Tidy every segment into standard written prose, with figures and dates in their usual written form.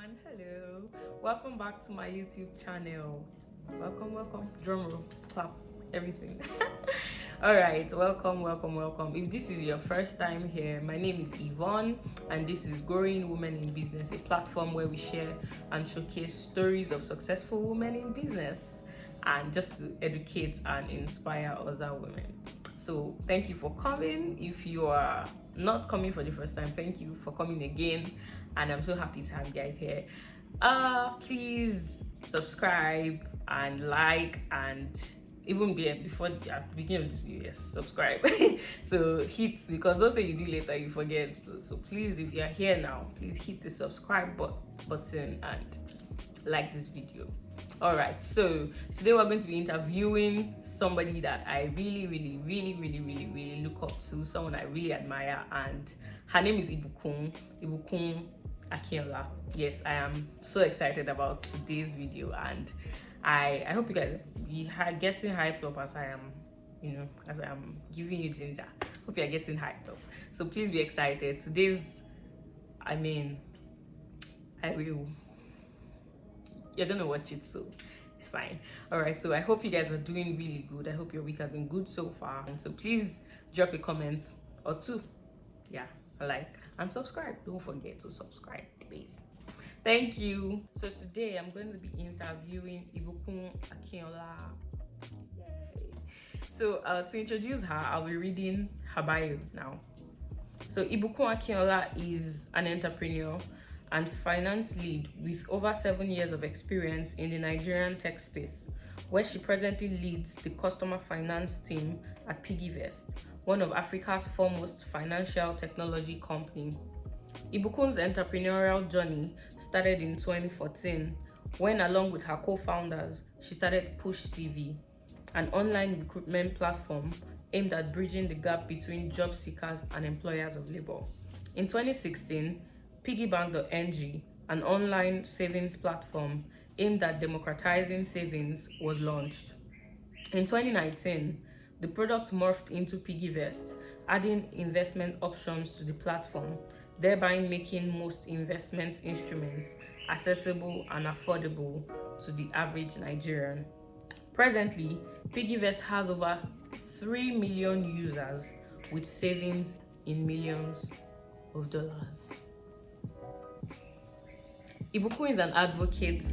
everyone. Hello. Welcome back to my YouTube channel. Welcome. Drum roll, clap, everything. All right. Welcome. If this is your first time here, my name is Yvonne, and this is Growing Women in Business, a platform where we share and showcase stories of successful women in business and just to educate and inspire other women. So thank you for coming. If you are not coming for the first time, thank you for coming again. And I'm so happy to have you guys here. Please subscribe and like, and even before at the beginning of this video, yes, subscribe. So hit, because don't say you do later, you forget. So please, if you are here now, please hit the subscribe button and like this video. All right, so today we're going to be interviewing somebody that I really look up to, someone I really admire, and her name is Ibukun Akinola. Yes, I am so excited about today's video, and I hope you guys are getting hyped up as I am, as I am giving you ginger. Hope you are getting hyped up. So please be excited. I will. You're gonna watch it, so it's fine. All right, so I hope you guys are doing really good. I hope your week has been good so far, and so please drop a comment or two, yeah, like and subscribe. Don't forget to subscribe, please. Thank you. So today I'm going to be interviewing Ibukun Akinola. Yay. So to introduce her, I'll be reading her bio now. So Ibukun Akinola is an entrepreneur and finance lead with over 7 years of experience in the Nigerian tech space, where she presently leads the customer finance team at Piggyvest, one of Africa's foremost financial technology company. Ibukun's entrepreneurial journey started in 2014 when, along with her co-founders, she started Push CV, an online recruitment platform aimed at bridging the gap between job seekers and employers of labor. In 2016, piggybank.ng, an online savings platform aimed at democratizing savings, was launched. In 2019, the product morphed into Piggyvest, adding investment options to the platform, thereby making most investment instruments accessible and affordable to the average Nigerian. Presently, Piggyvest has over 3 million users with savings in millions of dollars. Ibukun is an advocate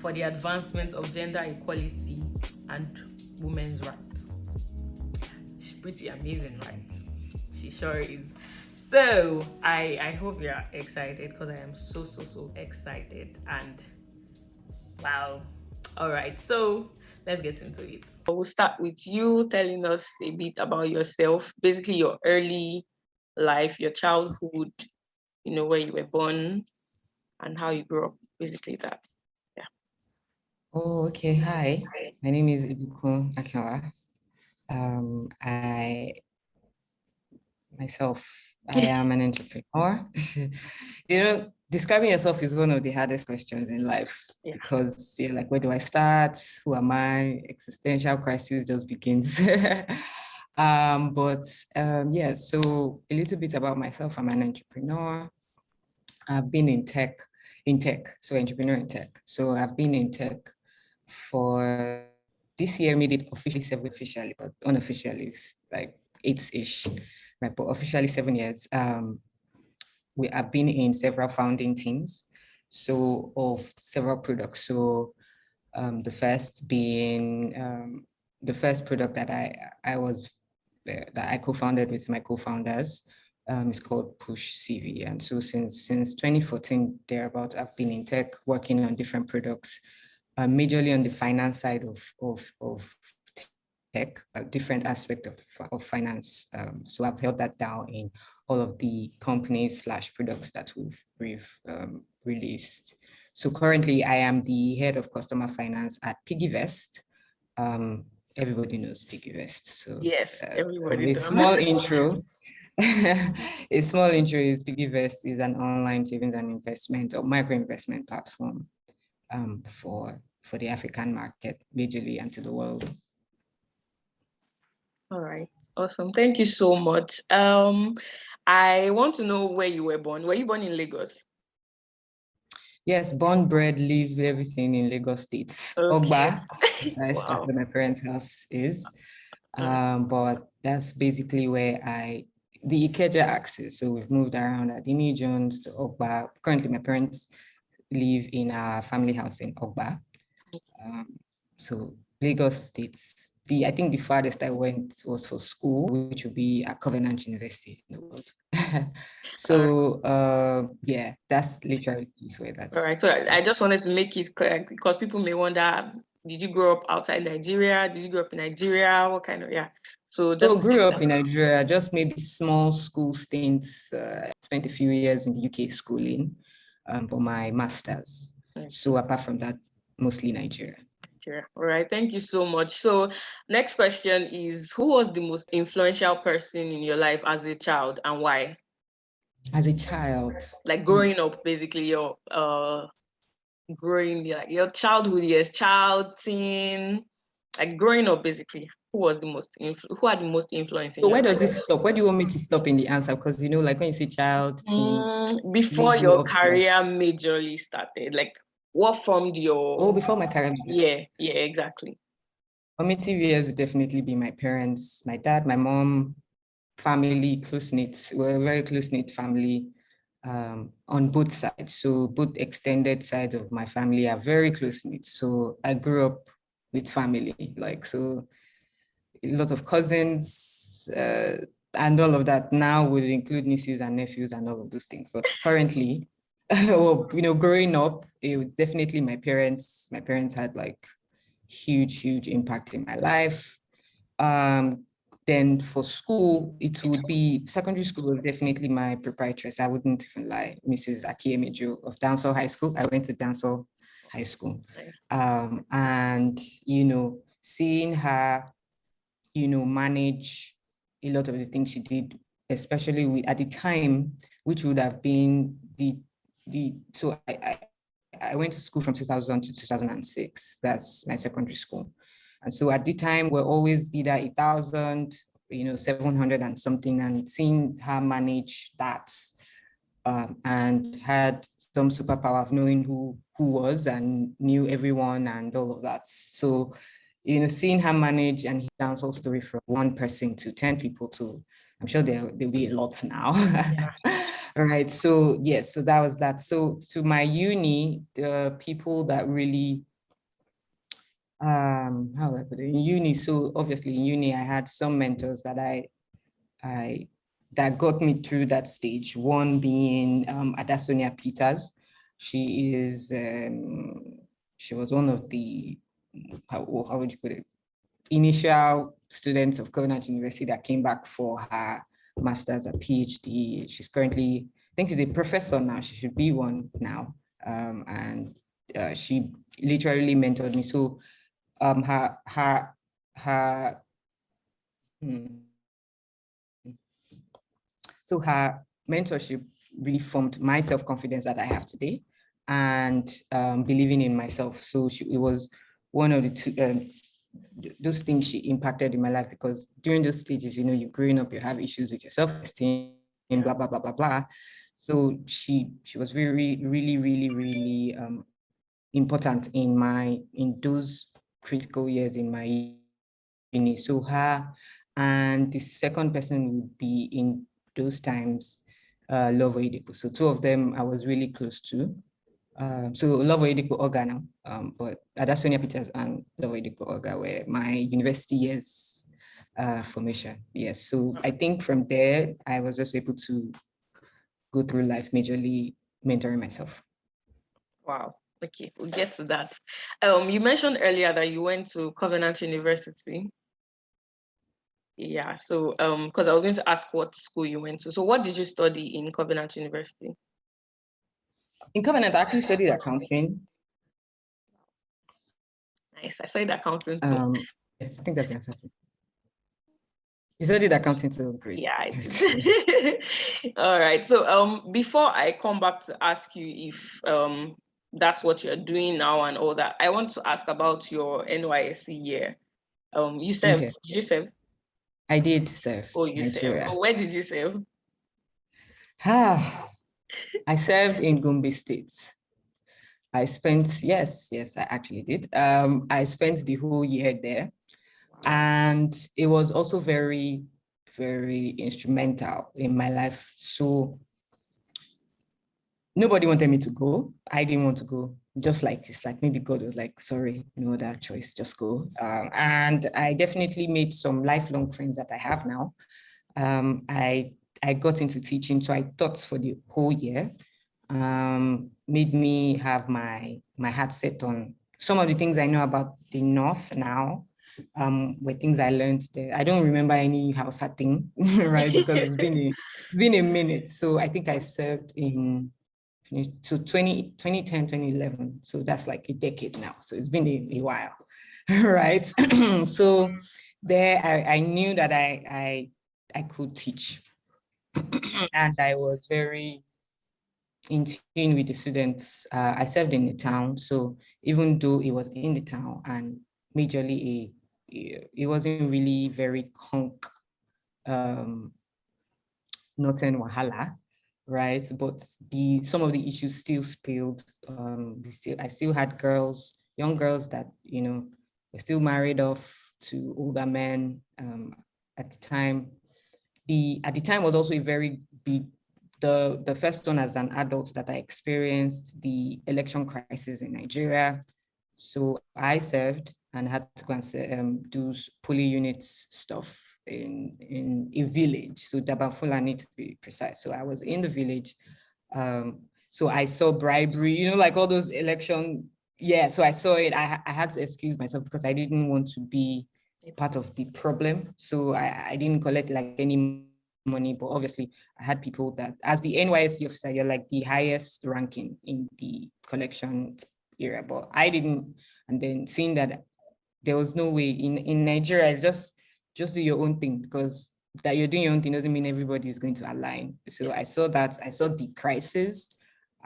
for the advancement of gender equality and women's rights. She's pretty amazing, right? She sure is. So I hope you're excited, because I am so excited, and wow. All right, so let's get into it. We'll start with you telling us a bit about yourself, basically your early life, your childhood, where you were born and how you grew up, basically that. Yeah. Oh, okay. Hi, my name is Ibukun Akinola. I am an entrepreneur. Describing yourself is one of the hardest questions in life, because you're like, where do I start? Who am I? Existential crisis just begins. So a little bit about myself. I'm an entrepreneur. I've been in tech, so entrepreneur in tech. So I've been in tech for this year, made it officially, but unofficially, like 8-ish, right? But officially 7 years. We have been in several founding teams, so of several products. So the first being the first product that I co-founded with my co-founders is called Push CV. And so since 2014 thereabout, I've been in tech working on different products, majorly on the finance side of tech, a different aspect of finance. So I've held that down in all of the companies / products that we've released. So currently I am the head of customer finance at Piggyvest. Everybody knows Piggyvest. So yes, everybody does. Small intro. A small intro is Piggyvest is an online savings and investment or micro investment platform for the African market, majorly, and to the world. All right, awesome. Thank you so much. I want to know where you were born. Were you born in Lagos? Yes, born, bred, live everything in Lagos State. Okay. Ogba, precise, that's Wow. where my parents' house is. Mm. But that's basically where the Ikeja axis. So we've moved around at Dini Jones to Ogba. Currently, my parents live in a family house in Ogba. So Lagos States. I think the farthest I went was for school, which would be at Covenant University in the world. All right. So yeah, that's literally where All that's right. So I just stops. wanted to make it clear because people may wonder, did you grow up outside Nigeria? Did you grow up in Nigeria? What kind of, yeah. So So just grew up in Nigeria, just maybe small school stints, spent a few years in the UK schooling for my master's. So apart from that, mostly Nigeria. Nigeria. All right. Thank you so much. So next question is, who was the most influential person in your life as a child and why? As a child. Like growing up, basically your growing, like your childhood years, child, teen, like growing up, basically. Who had the most influence in So your where life? does it stop? Where do you want me to stop in the answer? Because like when you say child, teens, Before maybe your up to like, career majorly started, like what formed your before my career. yeah, exactly. Formative years would definitely be my parents, my dad, my mom, family, close-knit. We're a very close-knit family on both sides. So both extended sides of my family are very close-knit. So I grew up with family, so a lot of cousins and all of that now would include nieces and nephews and all of those things. But currently, well, growing up, it was definitely my parents. My parents had like huge impact in my life. Then for school, it would be secondary school was definitely my proprietress. I wouldn't even lie, Mrs. Akiemejo of Dancehall High School. I went to Dancehall High School. Nice. And, seeing her, manage a lot of the things she did, especially at the time, which would have been so I went to school from 2000 to 2006. That's my secondary school. And so at the time, we're always either 1,000, 700 and something, and seeing her manage that and had some superpower of knowing who was and knew everyone and all of that. So, seeing her manage and dance whole story from one person to 10 people to, I'm sure there'll be a lot now. Yeah. All right. So yes, so that was that. So to my uni, the people that really how do I put it in uni? So obviously in uni, I had some mentors that that got me through that stage. One being Adasonia Peters. She was one of the how would you put it? Initial students of Covenant University that came back for her master's or PhD. She's currently, I think she's a professor now. She should be one now. And she literally mentored me. So her so her mentorship really formed my self-confidence that I have today and believing in myself. So it was one of the two, those things she impacted in my life, because during those stages, you're growing up, you have issues with your self-esteem, blah, blah, blah, blah, blah. So she was very, really, really, really important in those critical years in my uni. So her, and the second person would be in those times, Love Oedipo. So two of them I was really close to. So Love Oedipo Oga now, but Adasonia Peters and Love Oedipo Oga were my university years formation. Yes, so I think from there, I was just able to go through life majorly mentoring myself. Wow. Okay, we'll get to that. You mentioned earlier that you went to Covenant University. Yeah, so because I was going to ask what school you went to. So what did you study in Covenant University? In Covenant, I actually studied accounting. Nice. I studied accounting too. I think that's the answer. You studied accounting too, great. Yeah, I did. All right. So before I come back to ask you if that's what you're doing now and all that, I want to ask about your NYSC year. You served. Okay. Did you serve? I did serve Oh, you served. Nigeria. Oh, where did you serve? I served in Gombe State. I spent, yes, I actually did. I spent the whole year there, and it was also very, very instrumental in my life. So nobody wanted me to go. I didn't want to go. Just like it's like maybe God was like, sorry, no other choice, just go. And I definitely made some lifelong friends that I have now. I got into teaching, so I taught for the whole year. Made me have my heart set on some of the things I know about the North now. Were things I learned there. I don't remember any Hausa thing, right? Because it's been a minute. So I think I served in 2010, 2011. So that's like a decade now. So it's been a while, right? So there I knew that I could teach. And I was very in tune with the students. I served in the town. So even though it was in the town and majorly it wasn't really very nothing wahala, right? But some of the issues still spilled. I still had young girls that were still married off to older men. At the time, was also a very big. The first one as an adult that I experienced the election crisis in Nigeria. So I served and had to go and do poly units stuff in a village. So Dabafulani to be precise. So I was in the village. So I saw bribery, like all those election. Yeah, so I saw it. I had to excuse myself because I didn't want to be a part of the problem. So I didn't collect like any money, but obviously I had people that, as the NYSC officer, you're like the highest ranking in the collection area, but I didn't. And then seeing that there was no way in Nigeria, it's just do your own thing, because that you're doing your own thing doesn't mean everybody is going to align. So I saw the crisis.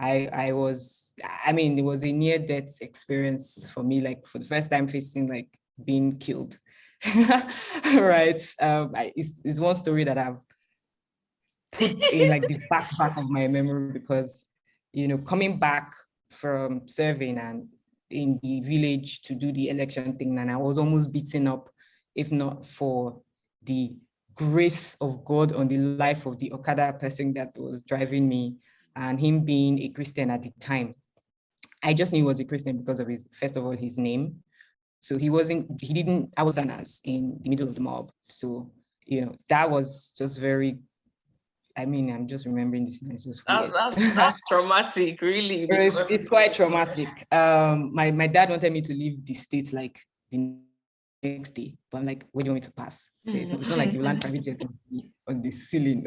It was a near-death experience for me, like for the first time facing like being killed. Right. It's one story that I've put in like the back of my memory, because coming back from serving and in the village to do the election thing, and I was almost beaten up, if not for the grace of God on the life of the Okada person that was driving me, and him being a Christian at the time. I just knew he was a Christian because of first of all, his name. So I was as in the middle of the mob. So, that was just very, I'm just remembering this, and it's just weird. That's traumatic, really. It's quite traumatic. My dad wanted me to leave the States like the next day, but I'm like, where do you want me to pass? It's not like you land private jet on the ceiling.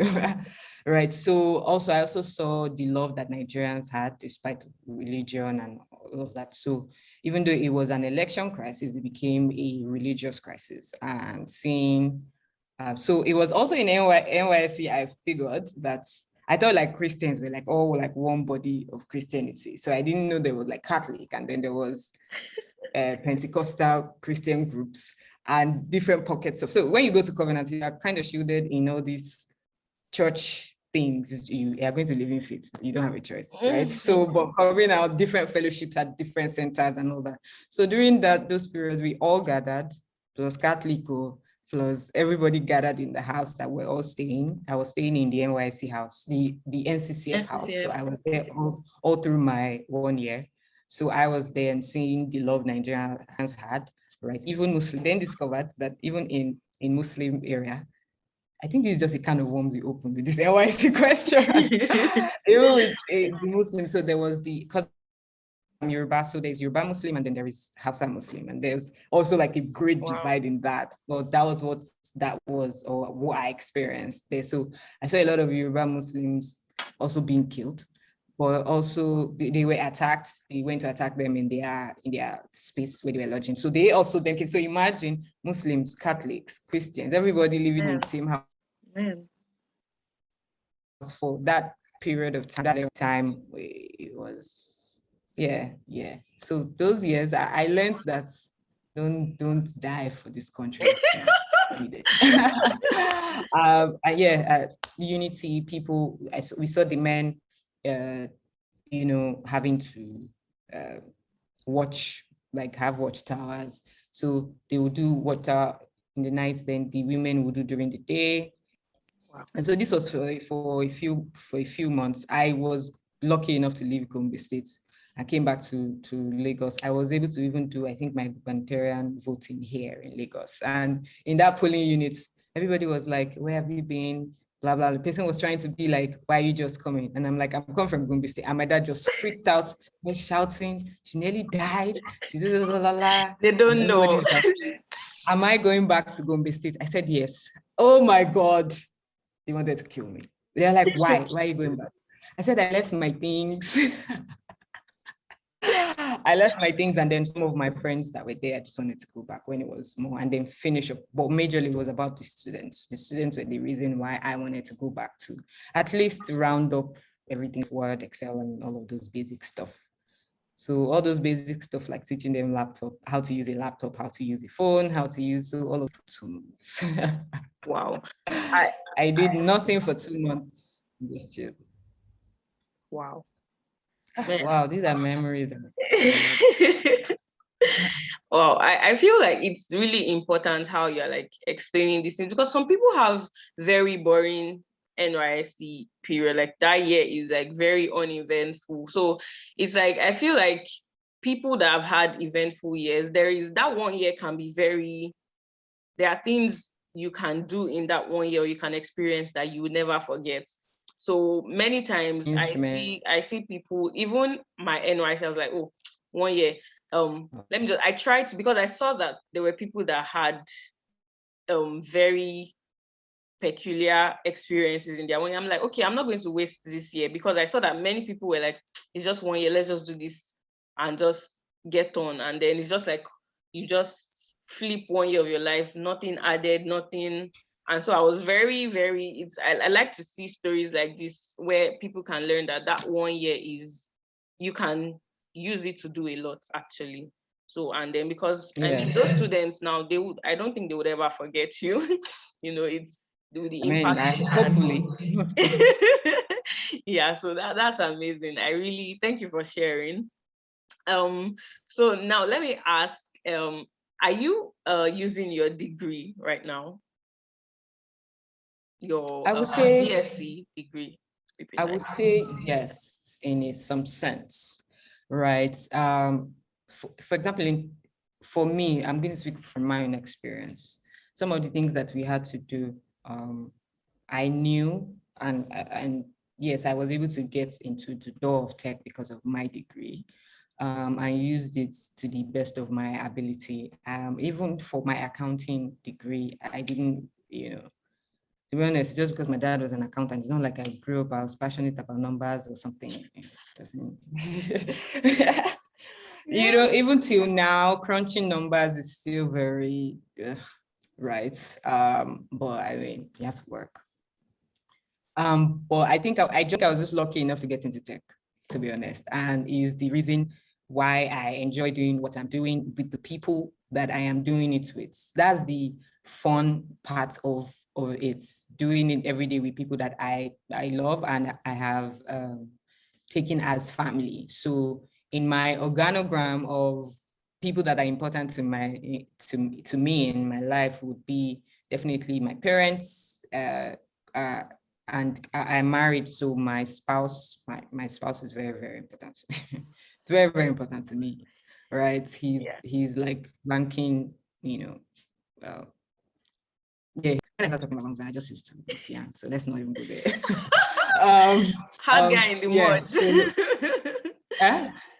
Right. So I also saw the love that Nigerians had despite religion and all of that. So even though it was an election crisis, it became a religious crisis. And seeing, so it was also in NYSC, I figured that I thought like Christians were like all like one body of Christianity. So I didn't know there was like Catholic, and then there was Pentecostal Christian groups and different pockets of. So when you go to Covenant, you are kind of shielded in all these church things. You are going to live in faith. You don't have a choice, right? So, but covering out different fellowships at different centers and all that. So during those periods, we all gathered, plus Catholic, plus everybody gathered in the house that we're all staying. I was staying in the NYC house, the NCCF house. So I was there all through my 1 year. So I was there and seeing the love Nigerians had, right? Even Muslim, then discovered that even in Muslim area, I think this is just a kind of worms you open with this NYC question. Even with the Muslims, so there was because Yoruba, so there's Yoruba Muslim and then there is Hausa Muslim, and there's also like a great divide in that. So that was what I experienced there. So I saw a lot of Yoruba Muslims also being killed, but also they were attacked. They went to attack them in their space where they were lodging. So they also then came. So imagine Muslims, Catholics, Christians, everybody living in the same house. For that period of time, it was, yeah. So those years, I learned that don't die for this country. Unity, people. We saw the men, having to watch, like have watchtowers. So they will do water in the night, then the women will do during the day. Wow. And so this was for a few months. I was lucky enough to leave Gombe State. I came back to Lagos. I was able to even do, I think, my gubernatorial voting here in Lagos. And in that polling unit, everybody was like, where have you been? Blah, blah. The person was trying to be like, why are you just coming? And I'm like, I'm coming from Gombe State. And my dad just freaked out, was shouting, she nearly died. She did blah, blah, blah. They don't know. Am I going back to Gombe State? I said, yes. Oh my God. They wanted to kill me. They're like, why? Why are you going back? I said, I left my things. I left my things, and then some of my friends that were there, I just wanted to go back when it was more and then finish up. But majorly it was about the students. The students were the reason why I wanted to go back to at least round up everything, Word, Excel, and all of those basic stuff. So all those basic stuff like teaching them laptop, how to use a laptop, how to use a phone, how to use all of the tools. Wow. I did nothing for 2 months. Just chill. Wow. Wow, these are memories. Well, I feel like it's really important how you're like explaining these things, because some people have very boring NYSC period. Like that year is like very uneventful. So it's like, I feel like people that have had eventful years, there is that 1 year can be there are things you can do in that 1 year, or you can experience that you would never forget. So many times I see people, even my NYC, I was like, oh, 1 year. I tried to, because I saw that there were people that had very peculiar experiences in their 1 year. I'm like, okay, I'm not going to waste this year, because I saw that many people were like, it's just 1 year, let's just do this and just get on. And then it's just like, you just flip 1 year of your life, nothing added, nothing. And so I was very, very, I like to see stories like this where people can learn that 1 year is, you can use it to do a lot, actually. So, and then because I mean, those students now, I don't think they would ever forget you. It's the impact. Hopefully. Yeah, so that's amazing. I really thank you for sharing. So now let me ask, are you using your degree right now? Your I would say BSc degree, to be precise. I would say yes, in some sense, right? For example, for me, I'm going to speak from my own experience. Some of the things that we had to do, I knew, and yes, I was able to get into the door of tech because of my degree. I used it to the best of my ability. Even for my accounting degree, I didn't, to be honest, just because my dad was an accountant, it's not like I grew up, I was passionate about numbers or something. Even till now, crunching numbers is still very, right? But I mean, you have to work. But I think I was just lucky enough to get into tech, to be honest, and is the reason why I enjoy doing what I'm doing with the people that I am doing it with. That's the fun part of it, doing it every day with people that I love and I have taken as family. So in my organogram of people that are important to me in my life would be definitely my parents, and I'm married, so my spouse, my spouse is very, very important to me. It's very, very important to me, right? He's like ranking, yeah. I'm not talking about I just used to be young, so let's not even go there. Hard guy in the mud.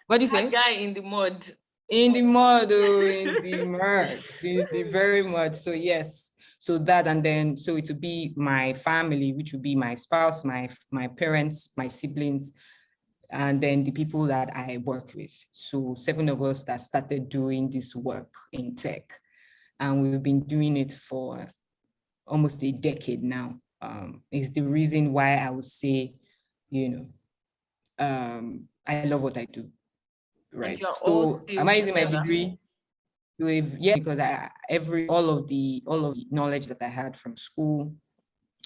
What do you say? Hard guy in the mud. In the mud, in the mud, the very much. So yes. So that, and then, so it would be my family, which would be my spouse, my parents, my siblings, and then the people that I work with. So 7 of us that started doing this work in tech. And we've been doing it for almost a decade now. Is the reason why I would say, I love what I do, right? So am I using my degree? Because all of the knowledge that I had from school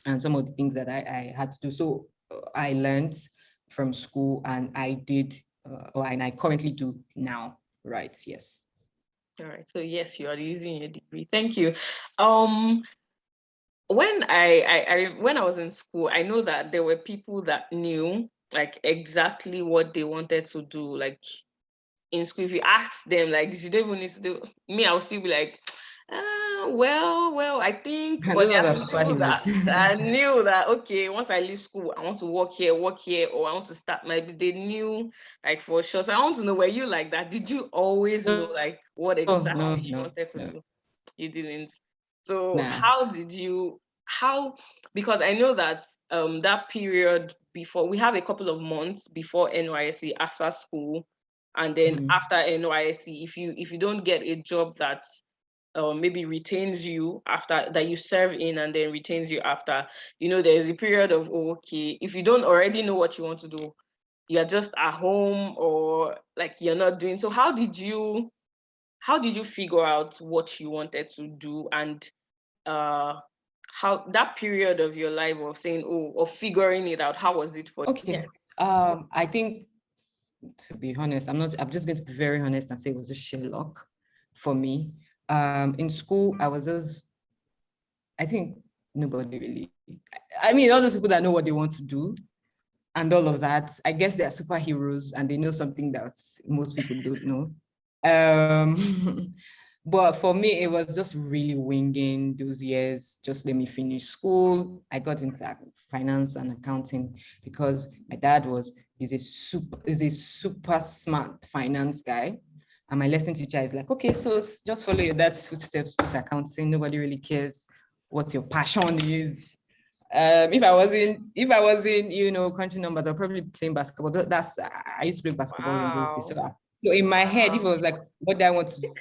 and some of the things that I had to do. So I learned from school and I did and I currently do now. Right? Yes. All right. So yes, you are using your degree. Thank you. When when I was in school, I know that there were people that knew like exactly what they wanted to do. Like in school, if you ask them, like, you don't even need to do me, I'll still be like, well, I think, but Those there ones are are some people superheroes. that I knew that, okay, once I leave school, I want to work here, or I want to start they knew like for sure. So I want to know, were you like that? Did you always know No, like what no, exactly you no, wanted to no. do? You didn't. So Nah. how did you, how, because I know that that period before, we have a couple of months before NYSC after school, and then after NYSC, if you don't get a job that maybe retains you after that, you serve in and then retains you after, there's a period of, oh, okay, if you don't already know what you want to do, you're just at home, or like you're not doing. So how did you figure out what you wanted to do, and how that period of your life of saying, oh, of figuring it out, how was it for you? Okay. I think, to be honest, I'm just going to be very honest and say it was just sheer luck for me. In school, I think nobody really, I mean, all those people that know what they want to do and all of that, I guess they're superheroes and they know something that most people don't know. But for me, it was just really winging those years. Just let me finish school. I got into finance and accounting because my dad is a super smart finance guy. And my lesson teacher is like, okay, so just follow your dad's footsteps with accounting. Nobody really cares what your passion is. If I wasn't, crunching numbers, I'd probably be playing basketball. I used to play basketball in those days. Wow. So in my head, if it was like, what do I want to do?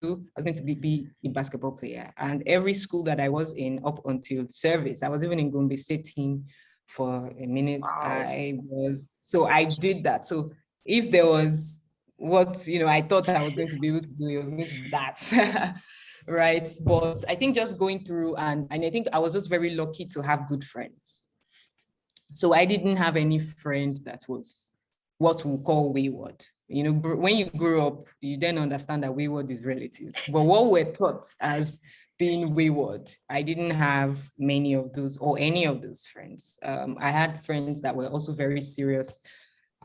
I was going to be a basketball player. And every school that I was in up until service, I was even in Gombe State team for a minute. Wow. So I did that. So if there was what, I thought I was going to be able to do, it was going to be that. Right. But I think just going through, and I think I was just very lucky to have good friends. So I didn't have any friend that was what we call wayward. When you grow up, you then understand that wayward is relative. But what we're taught as being wayward, I didn't have many of those or any of those friends. I had friends that were also very serious.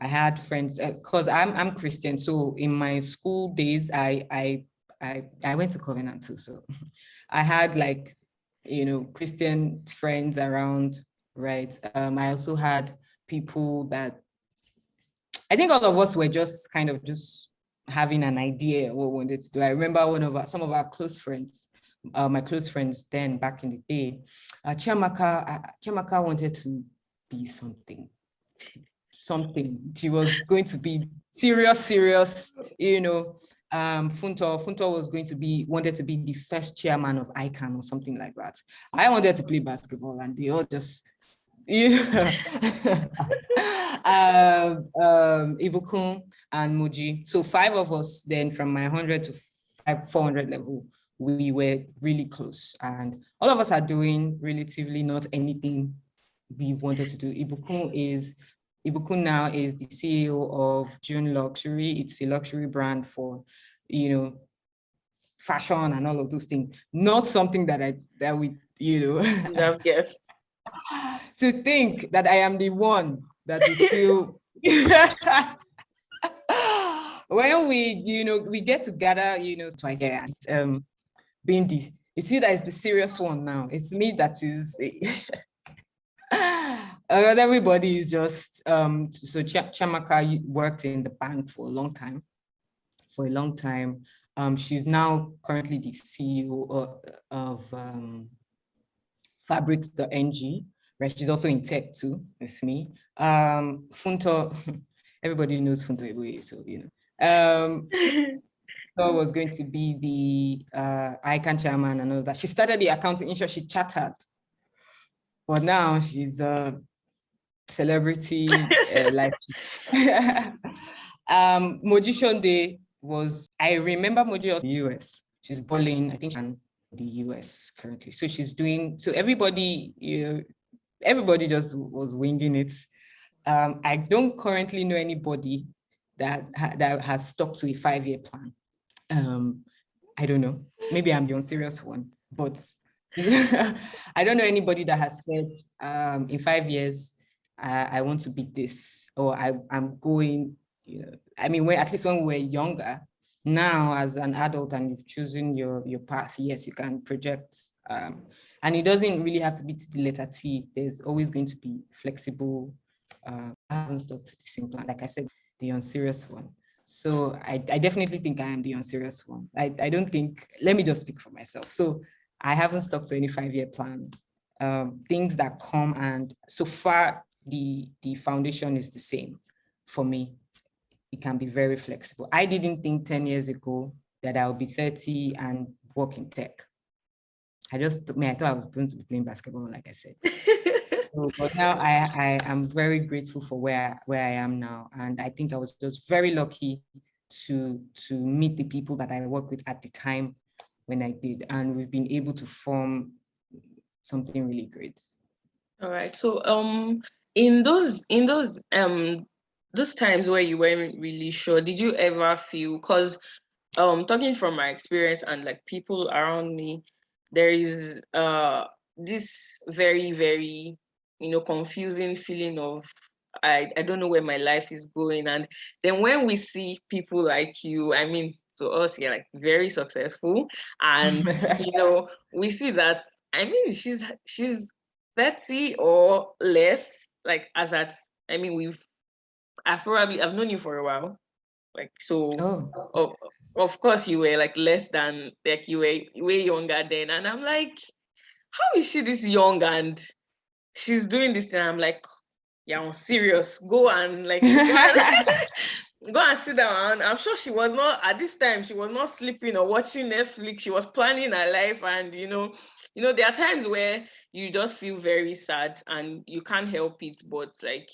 I had friends because I'm Christian. So in my school days, I went to Covenant too. So I had Christian friends around, right? I also had people that I think all of us were just kind of just having an idea what we wanted to do. I remember some of our close friends, my close friends then back in the day, Chiamaka wanted to be something. She was going to be serious. Funto wanted to be the first chairman of ICANN or something like that. I wanted to play basketball, and they all just, Ibukun and Muji. So 5 of us then from my 100 to 400 level, we were really close, and all of us are doing relatively not anything we wanted to do. Ibukun now is the CEO of June Luxury. It's a luxury brand for, fashion and all of those things. Not something that we, I've guessed. to think that I am the one that is still when we get together, twice a year, and being it's you that is the serious one now. It's me that is everybody is just so Chiamaka worked in the bank for a long time. She's now currently the CEO of Fabrics.ng, right? She's also in tech too with me. Funto, everybody knows Funto Ebue, so Funto was going to be the ICANN chairman and all that. She started the accounting, she chattered, but now she's a celebrity life. Moji Shonde I remember Moji was in the US. She's balling, I think she's in the US currently. So everybody just was winging it. I don't currently know anybody that has stuck to a 5-year plan. I don't know. Maybe I'm the unserious one, but I don't know anybody that has said in 5 years, I want to beat this, or I'm going, I mean, at least when we were younger. Now, as an adult and you've chosen your path, yes, you can project. And it doesn't really have to be to the letter T. There's always going to be flexible. I haven't stuck to the same plan. Like I said, the unserious one. So I definitely think I am the unserious one. I don't think, let me just speak for myself. So I haven't stuck to any 5-year plan. Things that come, and so far the foundation is the same for me. It can be very flexible. I didn't think 10 years ago that I would be 30 and work in tech. I thought I was going to be playing basketball, like I said. So, but now I am very grateful for where I am now. And I think I was just very lucky to meet the people that I work with at the time when I did. And we've been able to form something really great. All right. So in those times where you weren't really sure, did you ever feel, because talking from my experience and like people around me, there is this very, very, confusing feeling of I don't know where my life is going. And then when we see people like you, I mean, to us, you're like very successful, and we see that, I mean, she's 30 or less, like, as at, I mean, I've known you for a while, like, so of course you were like less than, like, you were way younger then, and I'm like, how is she this young and she's doing this? And I'm like, yeah, I'm serious. Go and like go and sit down. I'm sure she was not, at this time, she was not sleeping or watching Netflix. She was planning her life. And there are times where you just feel very sad and you can't help it, but like,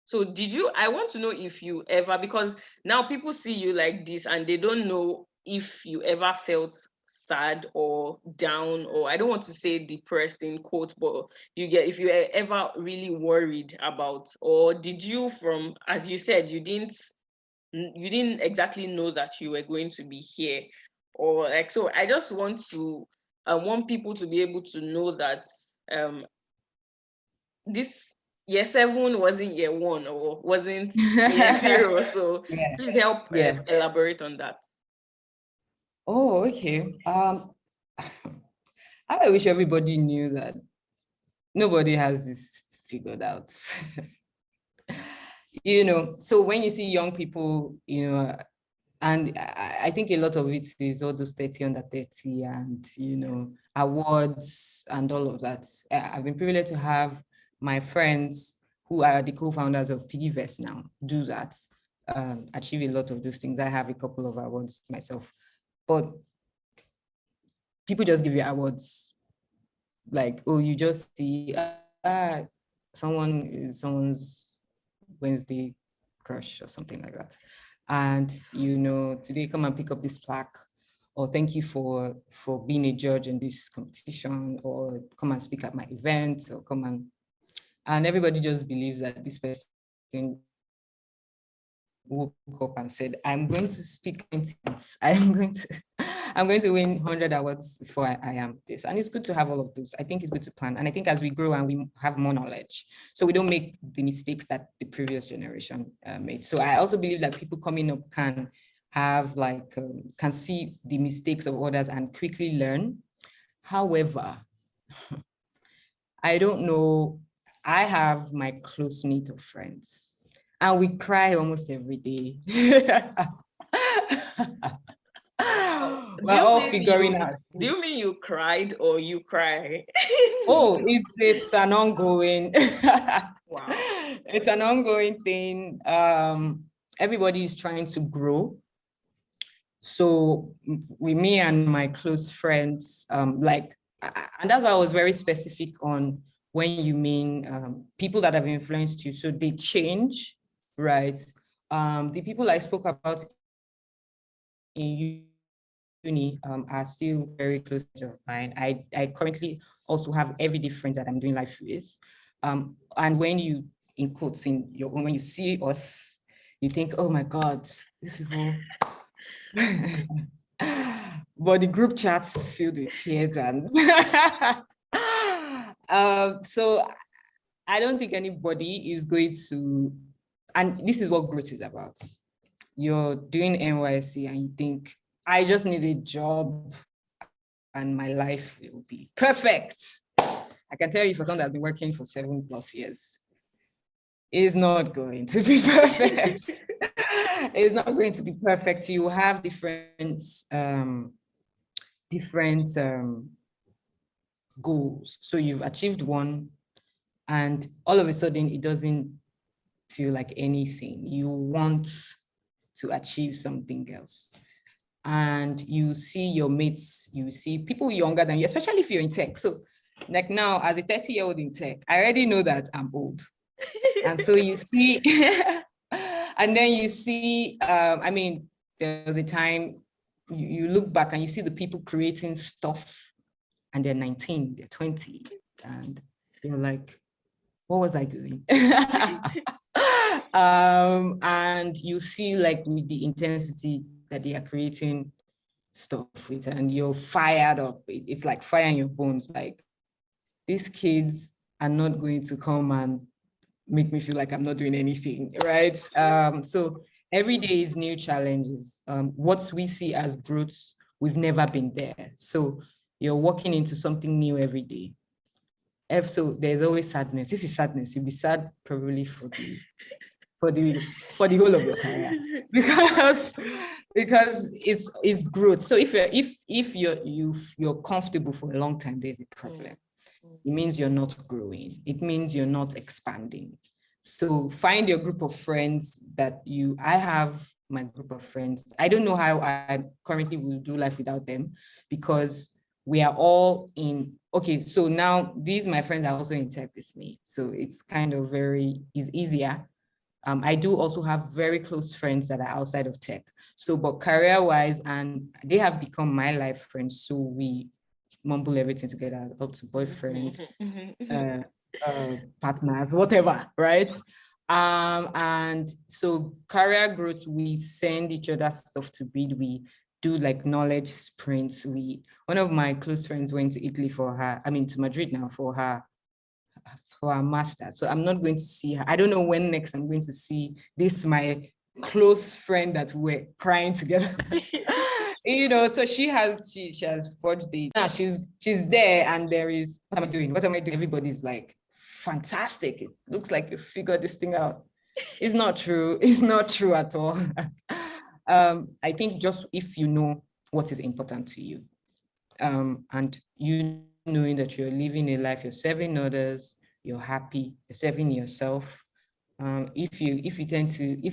so I want to know if you ever, because now people see you like this and they don't know if you ever felt sad or down, or I don't want to say depressed in quote, but if you were ever really worried about, or did you, from, as you said, you didn't exactly know that you were going to be here, or like, so I just want people to be able to know that this year 7 wasn't year 1 or wasn't year 0. So please help elaborate on that. Oh, okay. I wish everybody knew that nobody has this figured out. So when you see young people, and I think a lot of it is all those 30 under 30 and, awards and all of that. I've been privileged to have my friends who are the co-founders of Piggyvest now do that, achieve a lot of those things. I have a couple of awards myself, but people just give you awards like, oh, you just see someone's Wednesday crush or something like that. And, today come and pick up this plaque, or thank you for being a judge in this competition, or come and speak at my event, or and everybody just believes that this person woke up and said, I'm going to speak, I'm going to win 100 awards before I am this. And it's good to have all of those. I think it's good to plan. And I think as we grow and we have more knowledge, so we don't make the mistakes that the previous generation made. So I also believe that people coming up can have can see the mistakes of others and quickly learn. However, I don't know, I have my close knit of friends and we cry almost every day. We're all figuring out. Do you mean you cried or you cry? Oh, it's an ongoing. Wow. It's an ongoing thing. Everybody is trying to grow. So with me and my close friends, and that's why I was very specific on when you mean people that have influenced you. So they change, right? The people I spoke about in uni are still very close to mine. I currently also have everyday friends that I'm doing life with. And when you, in quotes, when you see us, you think, oh my God, these people. But the group chat is filled with tears and so I don't think anybody is going to, and this is what growth is about. You're doing NYC and you think, I just need a job and my life will be perfect. I can tell you, for someone that's been working for 7+ years, it's not going to be perfect. It's not going to be perfect. You have different goals. So you've achieved one, and all of a sudden it doesn't feel like anything. You want to achieve something else. And you see your mates, you see people younger than you, especially if you're in tech. So like now, as a 30-year-old in tech, I already know that I'm old. And so you see, and then you see, I mean, there was a time you look back and you see the people creating stuff and they're 19, they're 20, and you're like, what was I doing? And you see like with the intensity that they are creating stuff with, and you're fired up. It's like fire in your bones. Like, these kids are not going to come and make me feel like I'm not doing anything, right? So every day is new challenges. What we see as growth, we've never been there. So you're walking into something new every day. So there's always sadness. If it's sadness, you'll be sad probably for the whole of your career, because it's growth. So if you're comfortable for a long time, there's a problem. It means you're not growing. It means you're not expanding. So find your group of friends I have my group of friends. I don't know how I currently will do life without them, because we are all in, okay, so now these, my friends are also in tech with me. So it's kind of it's easier. I do also have very close friends that are outside of tech. So, but career-wise, and they have become my life friends. So we mumble everything together, up to boyfriend, partners, whatever, right? And so career growth, we send each other stuff to read. We do like knowledge sprints. One of my close friends went to Italy to Madrid now for her master. So I'm not going to see her. I don't know when next I'm going to see this, my close friend that we're crying together. So she has forged now she's there, and there is, what am I doing? Everybody's like, fantastic. It looks like you figured this thing out. It's not true. It's not true at all. I think just if you know what is important to you, and you knowing that you're living a life, you're serving others, you're happy, you're serving yourself. If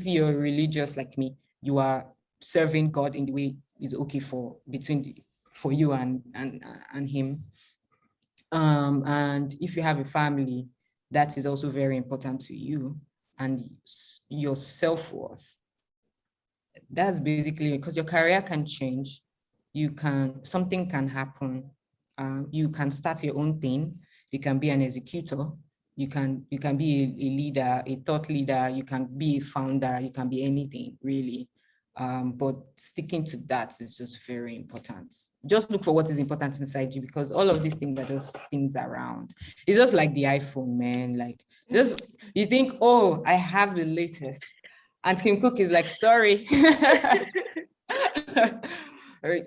you're religious like me, you are serving God in the way is okay for you and him. And if you have a family, that is also very important to you, and your self-worth. That's basically, because your career can change. Something can happen. You can start your own thing. You can be an executor. You can be a leader, a thought leader. You can be a founder. You can be anything, really. But sticking to that is just very important. Just look for what is important inside you, because all of these things are just things around. It's just like the iPhone, man. Like, just you think, oh, I have the latest, and Tim Cook is like, sorry.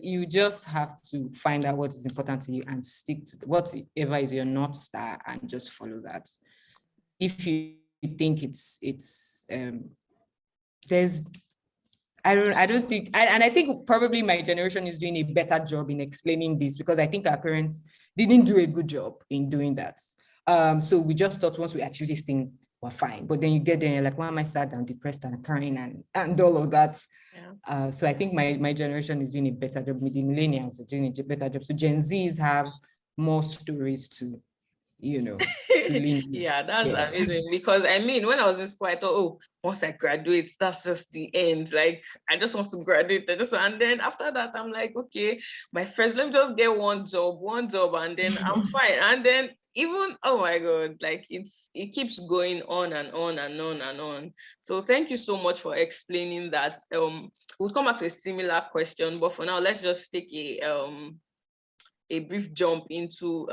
You just have to find out what is important to you and stick to whatever is your North Star, and just follow that. If you think I don't think, and I think probably my generation is doing a better job in explaining this, because I think our parents didn't do a good job in doing that. So we just thought once we achieve this thing, we're fine. But then you get there and you're like, why am I sad and depressed and crying and all of that? Yeah. So I think my generation is doing a better job. The millennials are doing a better job. So Gen Zs have more stories to yeah, that's amazing, because I mean, when I was in school, I thought, oh, once I graduate, that's just the end. Like, I just want to graduate. And then after that, I'm like, okay, let me just get one job, and then I'm fine. And then even, oh my God, like it keeps going on and on and on and on. So thank you so much for explaining that. We'll come back to a similar question, but for now, let's just take a brief jump into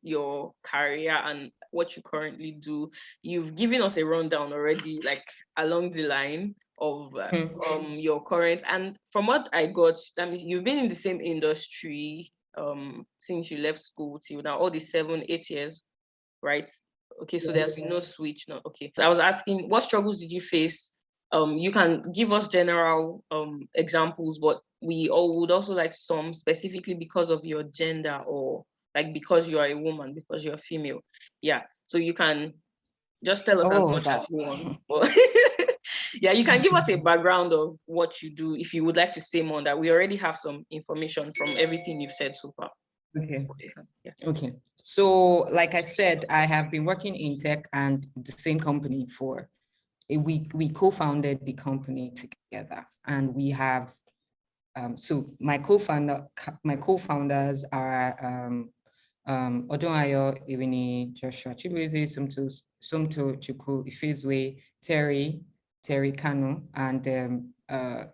your career and what you currently do. You've given us a rundown already, like along the line of your current, and from what I got, that means you've been in the same industry since you left school till now, all the 7-8 years, right? Okay, so there's been no switch. No, okay. So I was asking, what struggles did you face? You can give us general examples, but we all would also like some specifically because of your gender, or like because you are a woman, because you're female. Yeah. So you can just tell us as much as you want. But yeah, you can give us a background of what you do if you would like to say more on that. We already have some information from everything you've said so far. Okay. Yeah. Okay. So, like I said, I have been working in tech and the same company for a week. We co-founded the company together, and we have. So my co-founders are Odunayo Iwini, Joshua Chibueze, Somto Chukwu Ifezwe, Terry Kanu, and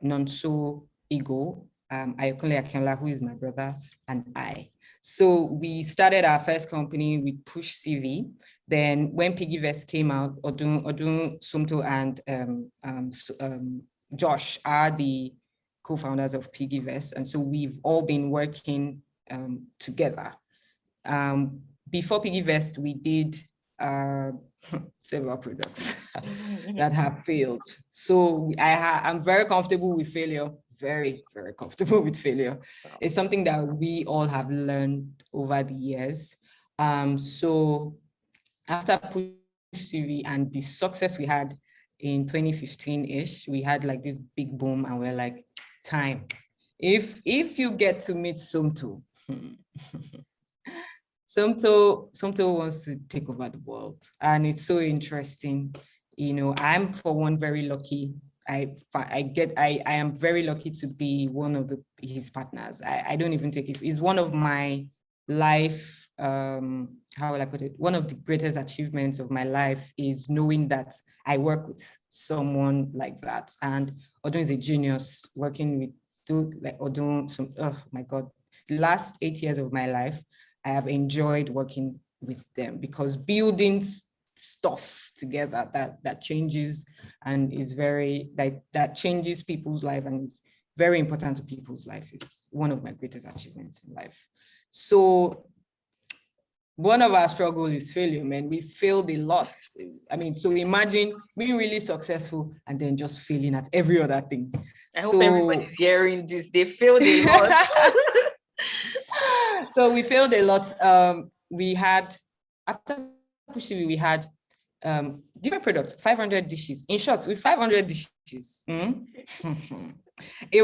Nonso Igo, Ayokole Akinola, who is my brother, and I. So we started our first company with Push CV. Then when Piggyvest came out, Odun Sumto and Josh are the co-founders of Piggyvest. And so we've all been working together. Before Piggyvest, we did several products that have failed. So I'm very comfortable with failure. Very, very comfortable with failure. It's something that we all have learned over the years. So after Push CV and the success we had in 2015-ish, we had like this big boom, and we're like, time. If you get to meet Somto, Somto wants to take over the world, and it's so interesting. You know, I'm for one very lucky. I am very lucky to be one of his partners. I don't even take it. It's one of my life. How will I put it? One of the greatest achievements of my life is knowing that I work with someone like that. And Odun is a genius working with like Odun. Oh my God, the last 8 years of my life, I have enjoyed working with them, because building stuff together that changes and is very that changes people's life and is very important to people's life is one of my greatest achievements in life. So one of our struggles is failure, man. We failed a lot. I mean, so imagine being really successful and then just failing at every other thing. I hope everybody's hearing this. They failed a lot. So we failed a lot. We had, after Push TV, we had different products, 500 dishes. In short, with 500 dishes, it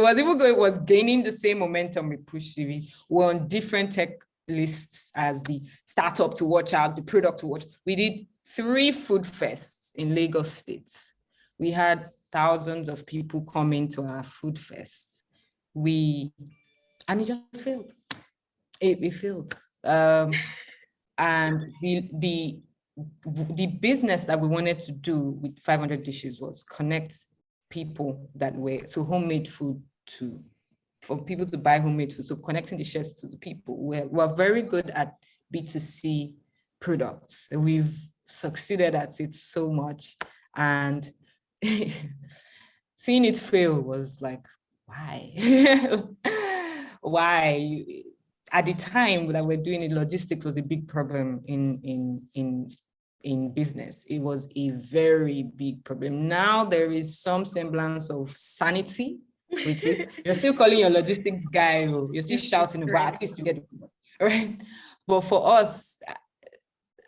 was gaining the same momentum with Push TV. We're on different tech lists as the startup to watch out, the product to watch. We did 3 food fests in Lagos State. We had thousands of people coming to our food fests. And it just failed. It failed. And the business that we wanted to do with 500 dishes was connect people that were, so homemade food for people to buy homemade food. So connecting the chefs to the people. We're very good at B2C products. We've succeeded at it so much. And seeing it fail was like, why? Why? At the time that we're doing it, logistics was a big problem in business. It was a very big problem. Now there is some semblance of sanity with it. You're still calling your logistics guy, you're still shouting, but at least you get it, right? But for us,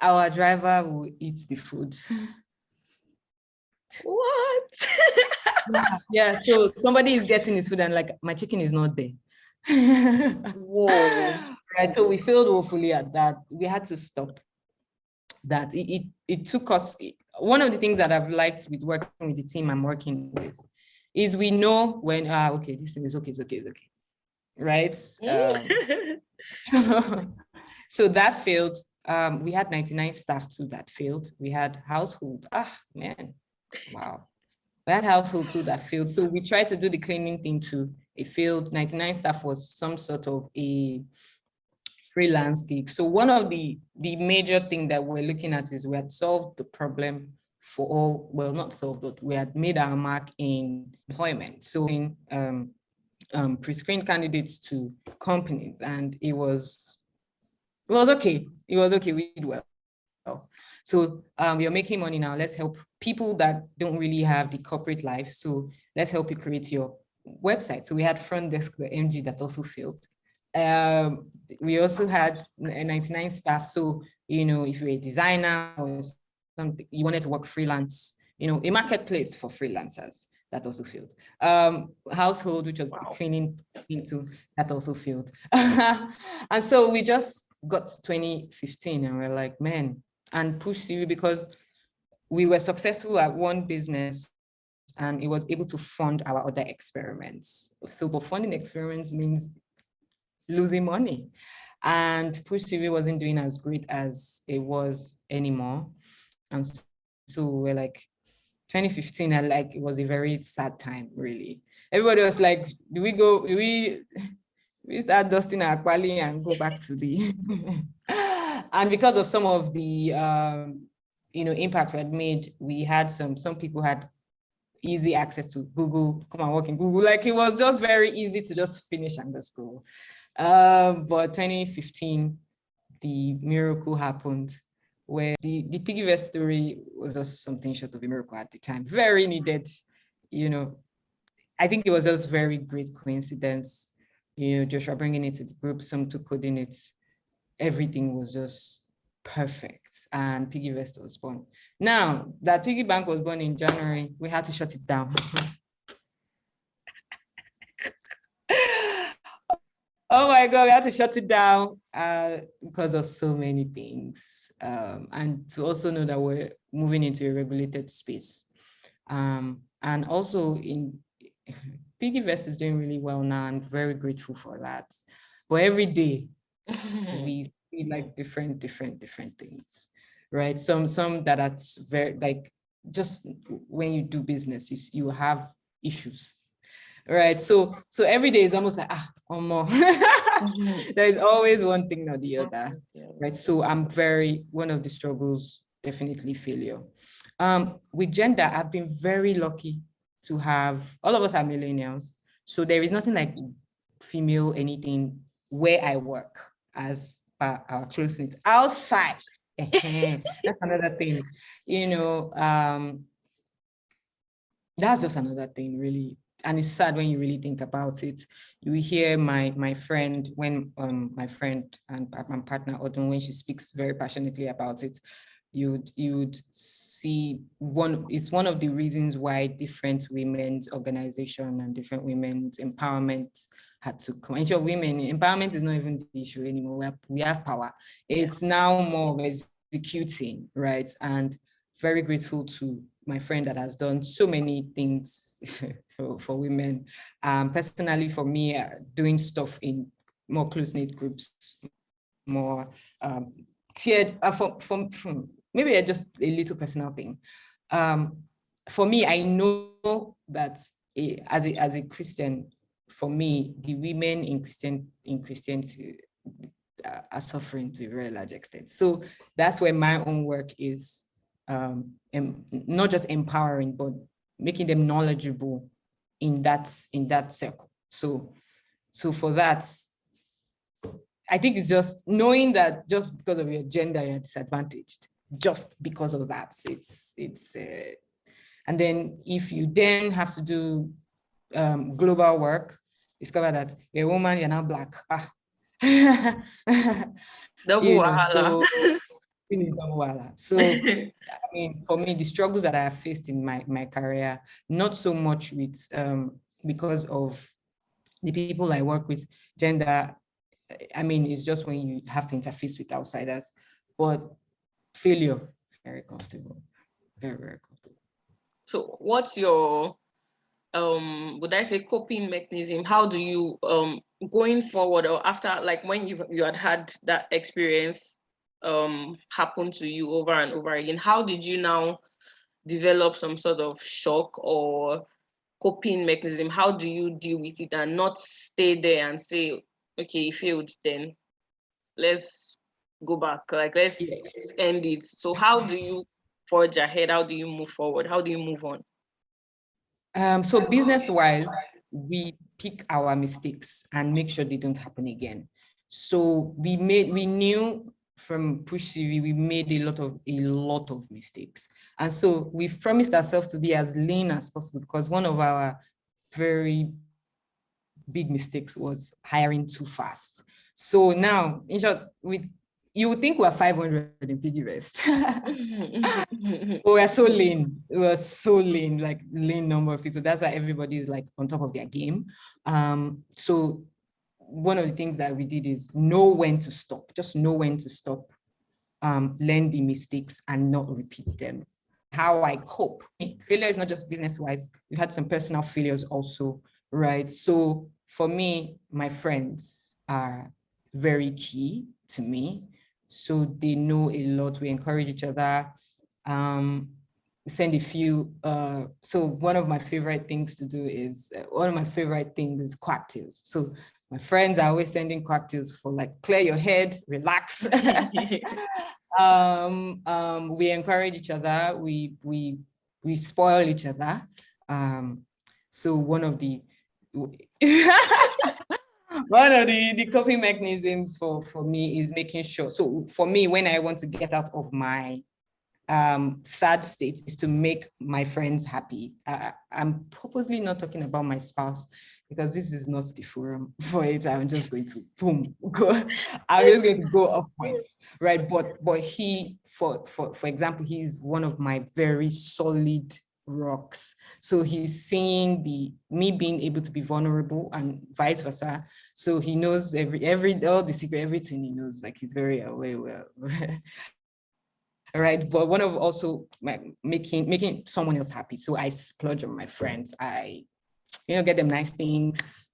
our driver will eat the food. What? Yeah, so somebody is getting his food and like, my chicken is not there. Whoa. Right, so we failed woefully at that. We had to stop that. It took us, one of the things that I've liked with working with the team I'm working with is we know when, okay, this thing is okay, it's okay, right? So that failed. We had 99 staff too that failed. We had household. Man, wow. We had household too that failed. So we tried to do the cleaning thing too. It failed. 99 staff was some sort of a freelance gig. So one of the major thing that we're looking at is we had solved the problem for all, well, not solved, but we had made our mark in employment. So in pre-screened candidates to companies, and it was okay. It was okay. We did well. So we are making money now. Let's help people that don't really have the corporate life. So let's help you create your website. So we had front desk, the MG that also failed. We also had 99 staff. So, you know, if you're a designer or something, you wanted to work freelance, you know, a marketplace for freelancers, that also failed. Household, which was the cleaning into, that also failed. And so we just got to 2015 and we're like, man, and push CV because we were successful at one business and it was able to fund our other experiments. So, but funding experiments means losing money. And Push TV wasn't doing as great as it was anymore. And so we're like, 2015, and like, it was a very sad time, really. Everybody was like, do we start dusting our quali and go back to the, and because of some of the, you know, impact we had made, we had some people had easy access to Google, come and work in Google. Like, it was just very easy to just finish and just go. But 2015, the miracle happened where the Piggyvest story was just something short of a miracle at the time. Very needed, you know. I think it was just very great coincidence. You know, Joshua bringing it to the group, some to coding it. Everything was just perfect. And Piggyvest was born. Now that Piggy Bank was born in January, we had to shut it down. Oh my God, we had to shut it down because of so many things. And to also know that we're moving into a regulated space. And also in Piggyvest is doing really well now. I'm very grateful for that. But every day we see like different things, right? Some that are very, like, just when you do business, you have issues. Right. So every day is almost like, one more. There is always one thing or the other. Right. So one of the struggles, definitely failure. With gender, I've been very lucky to have, all of us are millennials. So there is nothing like female anything where I work as our close knit. Outside, that's another thing. You know, that's just another thing, really. And it's sad when you really think about it. You hear my friend, when my friend and my partner Odun, when she speaks very passionately about it, you'd see it's one of the reasons why different women's organization and different women's empowerment had to come. And sure, women empowerment is not even the issue anymore. We have power. It's now more of executing, right? And very grateful to my friend that has done so many things for women. Personally, for me, doing stuff in more close-knit groups, more tiered, from maybe just a little personal thing. For me, I know that as a Christian, for me, the women in Christianity are suffering to a very large extent. So that's where my own work is. Not just empowering, but making them knowledgeable in that circle. So for that, I think it's just knowing that just because of your gender, you're disadvantaged. Just because of that, it's and then if you then have to do global work, discover that you're a woman, you're now Black. Double wahala. So, I mean, for me, the struggles that I have faced in my career, not so much with because of the people I work with, gender. I mean, it's just when you have to interface with outsiders, but failure, very comfortable, very, very comfortable. So what's your, would I say, coping mechanism? How do you, going forward or after, like when you had that experience, happen to you over and over again, how did you now develop some sort of shock or coping mechanism? How do you deal with it and not stay there and say, okay, it failed, then let's go back, like let's end it? So how do you forge ahead? How do you move forward? How do you move on? So business-wise, we pick our mistakes and make sure they don't happen again. So we knew from Push CV, we made a lot of mistakes. And so we've promised ourselves to be as lean as possible, because one of our very big mistakes was hiring too fast. So now, in short, you would think we're 500 in Piggyvest. We're so lean. We're so lean, like lean number of people. That's why everybody is like on top of their game. So one of the things that we did is know when to stop. Just know when to stop. Learn the mistakes and not repeat them. How I cope. Failure is not just business-wise. We've had some personal failures also, right? So for me, my friends are very key to me. So they know a lot. We encourage each other. Send a few. So one of my favorite things to do is, quack tales. So my friends are always sending quack tales for like, clear your head, relax. We encourage each other. We spoil each other. So one of the coping mechanisms for me is making sure. So for me, when I want to get out of my sad state, is to make my friends happy. I'm purposely not talking about my spouse, because this is not the forum for it. I'm just going to go. I'm just going to go off points, right? But he, for example, he's one of my very solid rocks. So he's seeing me being able to be vulnerable and vice versa. So he knows all the secret, everything he knows. Like, he's very aware. Right, but one of also making someone else happy. So I splurge on my friends. I, get them nice things.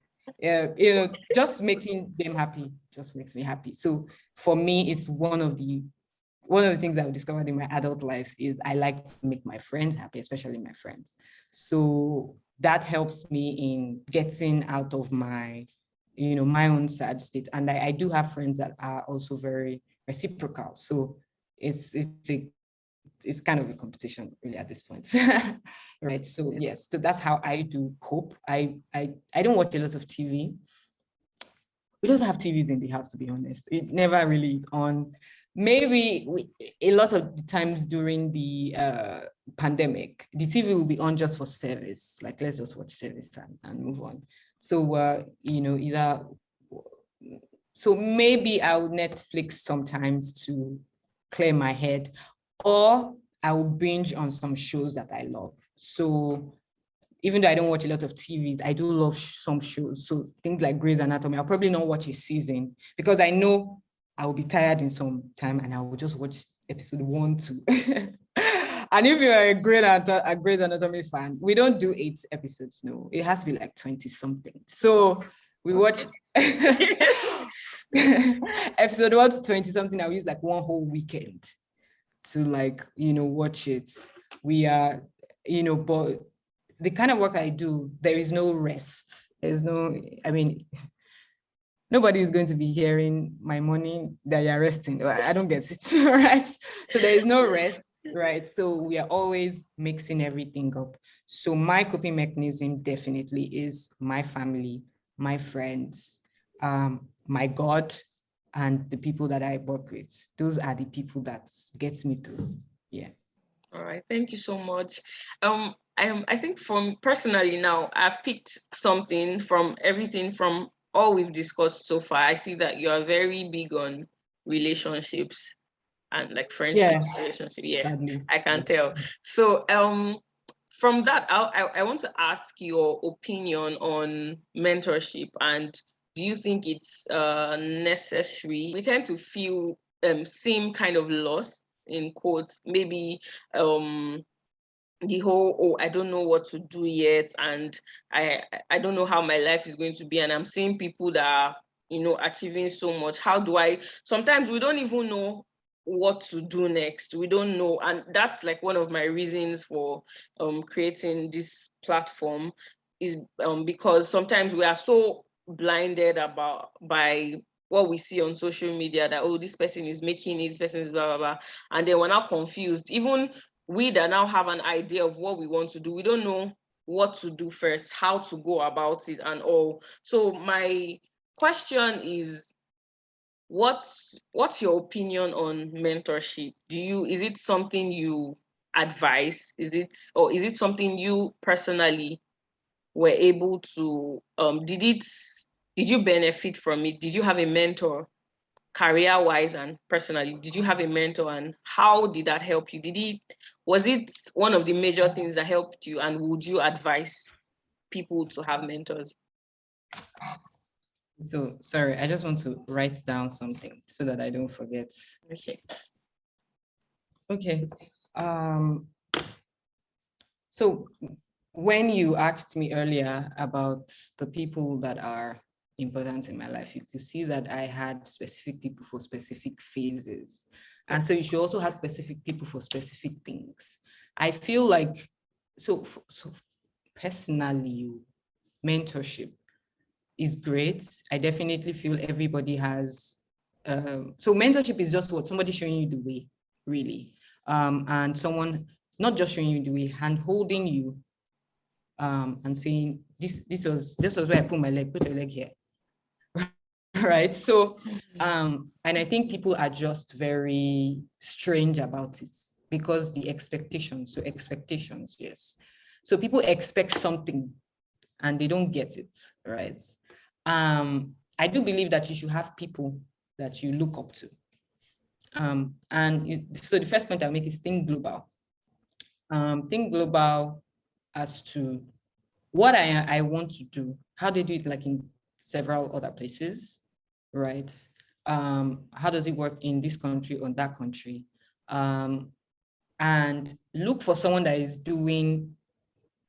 Just making them happy just makes me happy. So for me, it's one of the things I've discovered in my adult life is I like to make my friends happy, especially my friends. So that helps me in getting out of my, my own sad state. And I do have friends that are also very reciprocal. So it's kind of a competition really at this point. Right. So yes, so that's how I do cope. I don't watch a lot of TV. We don't have TVs in the house, to be honest. It never really is on. Maybe a lot of the times during the pandemic, the TV will be on just for service. Like, let's just watch service and move on. So either. So maybe I would Netflix sometimes to clear my head, or I will binge on some shows that I love. So even though I don't watch a lot of TVs, I do love some shows. So things like Grey's Anatomy, I'll probably not watch a season because I know I will be tired in some time and I will just watch episode 1, 2. And if you're a Grey's Anatomy fan, we don't do 8 episodes, no. It has to be like 20 something. So we watch episode 1 to 20 something. I'll use like one whole weekend to watch it. We are, but the kind of work I do, there is no rest. Nobody is going to be hearing my money that you're resting. I don't get it, right? So there is no rest, right? So we are always mixing everything up. So my coping mechanism definitely is my family, my friends, my God, and the people that I work with. Those are the people that gets me through. Yeah. All right, thank you so much. I think from personally now, I've picked something from everything from all we've discussed so far. I see that you are very big on relationships and like friendships, relationships. Yeah, sadly. I can tell. So from that, I want to ask your opinion on mentorship, and do you think it's necessary? We tend to feel seem kind of lost, in quotes, maybe the whole, I don't know what to do yet, and I don't know how my life is going to be, and I'm seeing people that are achieving so much. How do I? Sometimes we don't even know what to do next. We don't know. And that's like one of my reasons for creating this platform, is because sometimes we are so blinded by what we see on social media, that, oh, this person is making it, this person is blah blah blah, and then we're now confused. Even we that now have an idea of what we want to do, we don't know what to do first, how to go about it and all. So my question is, what's your opinion on mentorship? Is it something you advise? Is it something you personally were able to did you benefit from it? Did you have a mentor, career wise and personally? Did you have a mentor, and how did that help you? Was it one of the major things that helped you, and would you advise people to have mentors? So sorry, I just want to write down something so that I don't forget. Okay. Okay. So when you asked me earlier about the people that are important in my life, you could see that I had specific people for specific phases. And so you should also have specific people for specific things. I feel like, so personally, mentorship is great. I definitely feel everybody has, so mentorship is just what somebody showing you the way, really. And someone not just showing you the way, hand holding you, and saying, this was where I put my leg, put your leg here. Right. So, and I think people are just very strange about it because the expectations, yes. So people expect something and they don't get it, right? I do believe that you should have people that you look up to. So the first point I'll make is think global. Think global as to what I want to do, how they do it like in several other places, right? How does it work in this country or that country? And look for someone that is doing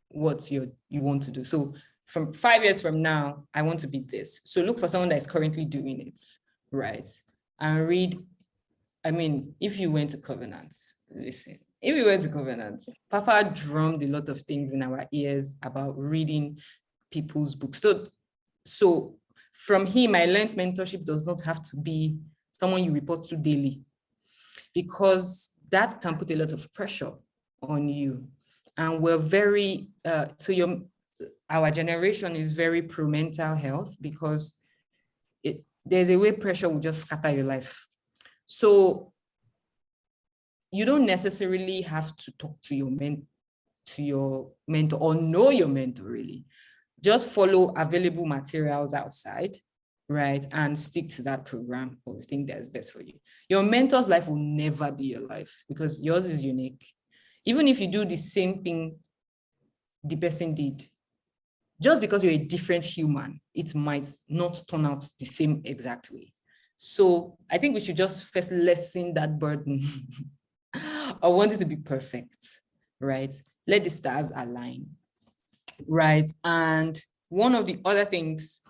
what you want to do. So from 5 years from now, I want to be this. So look for someone that is currently doing it, right? And read, I mean, if you went to Covenants, listen, if we went to Covenants, Papa drummed a lot of things in our ears about reading people's books. So from him, I learned mentorship does not have to be someone you report to daily, because that can put a lot of pressure on you. And we're very, our generation is very pro mental health, because there's a way pressure will just scatter your life. So you don't necessarily have to talk to your mentor or know your mentor, really. Just follow available materials outside, right? And stick to that program or think that's best for you. Your mentor's life will never be your life because yours is unique. Even if you do the same thing the person did, just because you're a different human, it might not turn out the same exact way. So I think we should just first lessen that burden. I want it to be perfect, right? Let the stars align, right? And one of the other things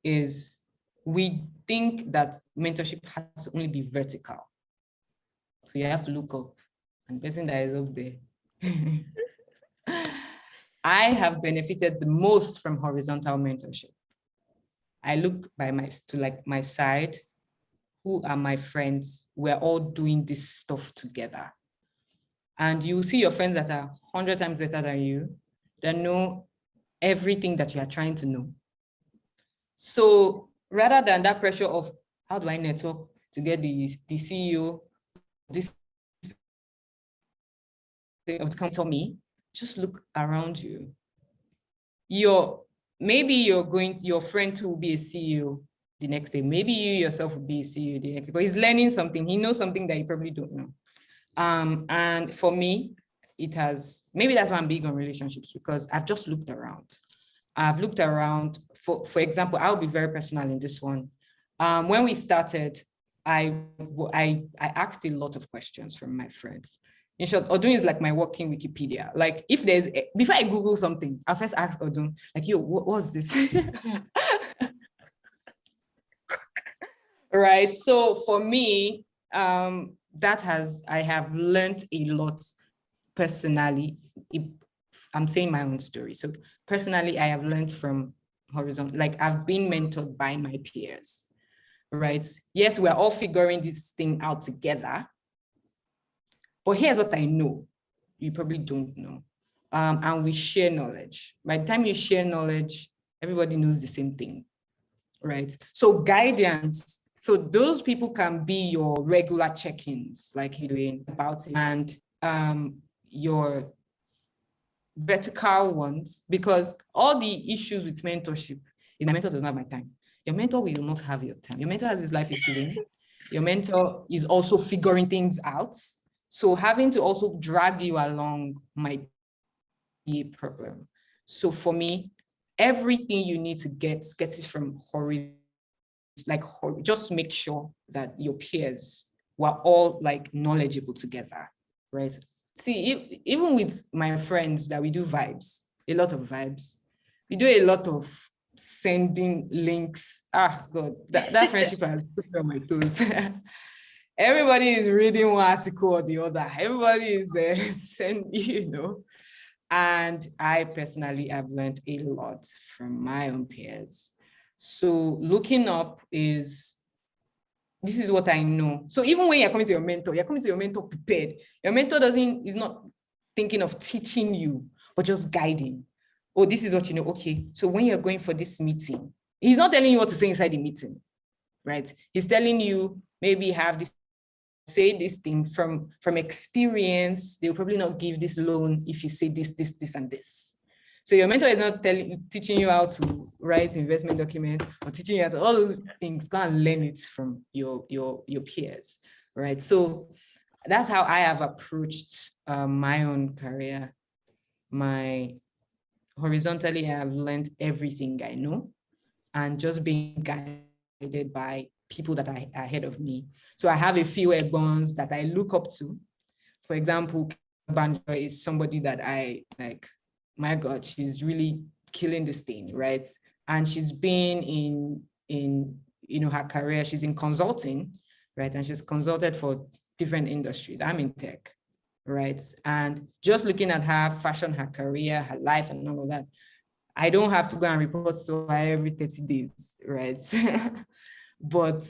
is we think that mentorship has to only be vertical. So you have to look up, and the person that is up there. I have benefited the most from horizontal mentorship. I look to my side. Who are my friends? We're all doing this stuff together. And you see your friends that are 100 times better than you, that know everything that you are trying to know. So rather than that pressure of how do I network to get the CEO, this of the company tell me, just look around you. Maybe your friend who will be a CEO the next day, maybe you yourself will be a CEO the next day, but he's learning something. He knows something that you probably don't know. And for me, maybe that's why I'm big on relationships, because I've just looked around. I've looked around, for example, I'll be very personal in this one. When we started, I asked a lot of questions from my friends. In short, Odun is like my working Wikipedia. Like before I Google something, I'll first ask Odun, like, yo, what's this? Right, so for me, I have learned a lot personally. I'm saying my own story. So personally, I have learned from horizontal, like I've been mentored by my peers, right? Yes, we're all figuring this thing out together, but here's what I know. You probably don't know. And we share knowledge. By the time you share knowledge, everybody knows the same thing, right? So guidance, so those people can be your regular check-ins, like you're doing about it, and your vertical ones, because all the issues with mentorship, my mentor does not have my time. Your mentor will not have your time. Your mentor has his life is doing. Your mentor is also figuring things out. So having to also drag you along might be a problem. So for me, everything you need to get it from horizon, like just make sure that your peers were all like knowledgeable together, right? See, even with my friends that we do vibes, a lot of vibes, we do a lot of sending links. God, that friendship has put me on my toes. Everybody is reading one article or the other. Everybody is sending, and I personally have learned a lot from my own peers. So looking up this is what I know. So even when you're coming to your mentor prepared. Your mentor is not thinking of teaching you, but just guiding. Oh, this is what you know. Okay. So when you're going for this meeting, he's not telling you what to say inside the meeting, right? He's telling you maybe have this, say this thing from experience. They'll probably not give this loan if you say this, and this. So your mentor is not teaching you how to write investment documents or teaching you how to all those things. Go and learn it from your peers, right? So that's how I have approached my own career. Horizontally, I have learned everything I know, and just being guided by people that are ahead of me. So I have a few bonds that I look up to. For example, Banjo is somebody that I like. My God, she's really killing this thing, right? And she's been in her career. She's in consulting, right? And she's consulted for different industries. I'm in tech, right? And just looking at her fashion, her career, her life, and all of that, I don't have to go and report to her every 30 days, right? But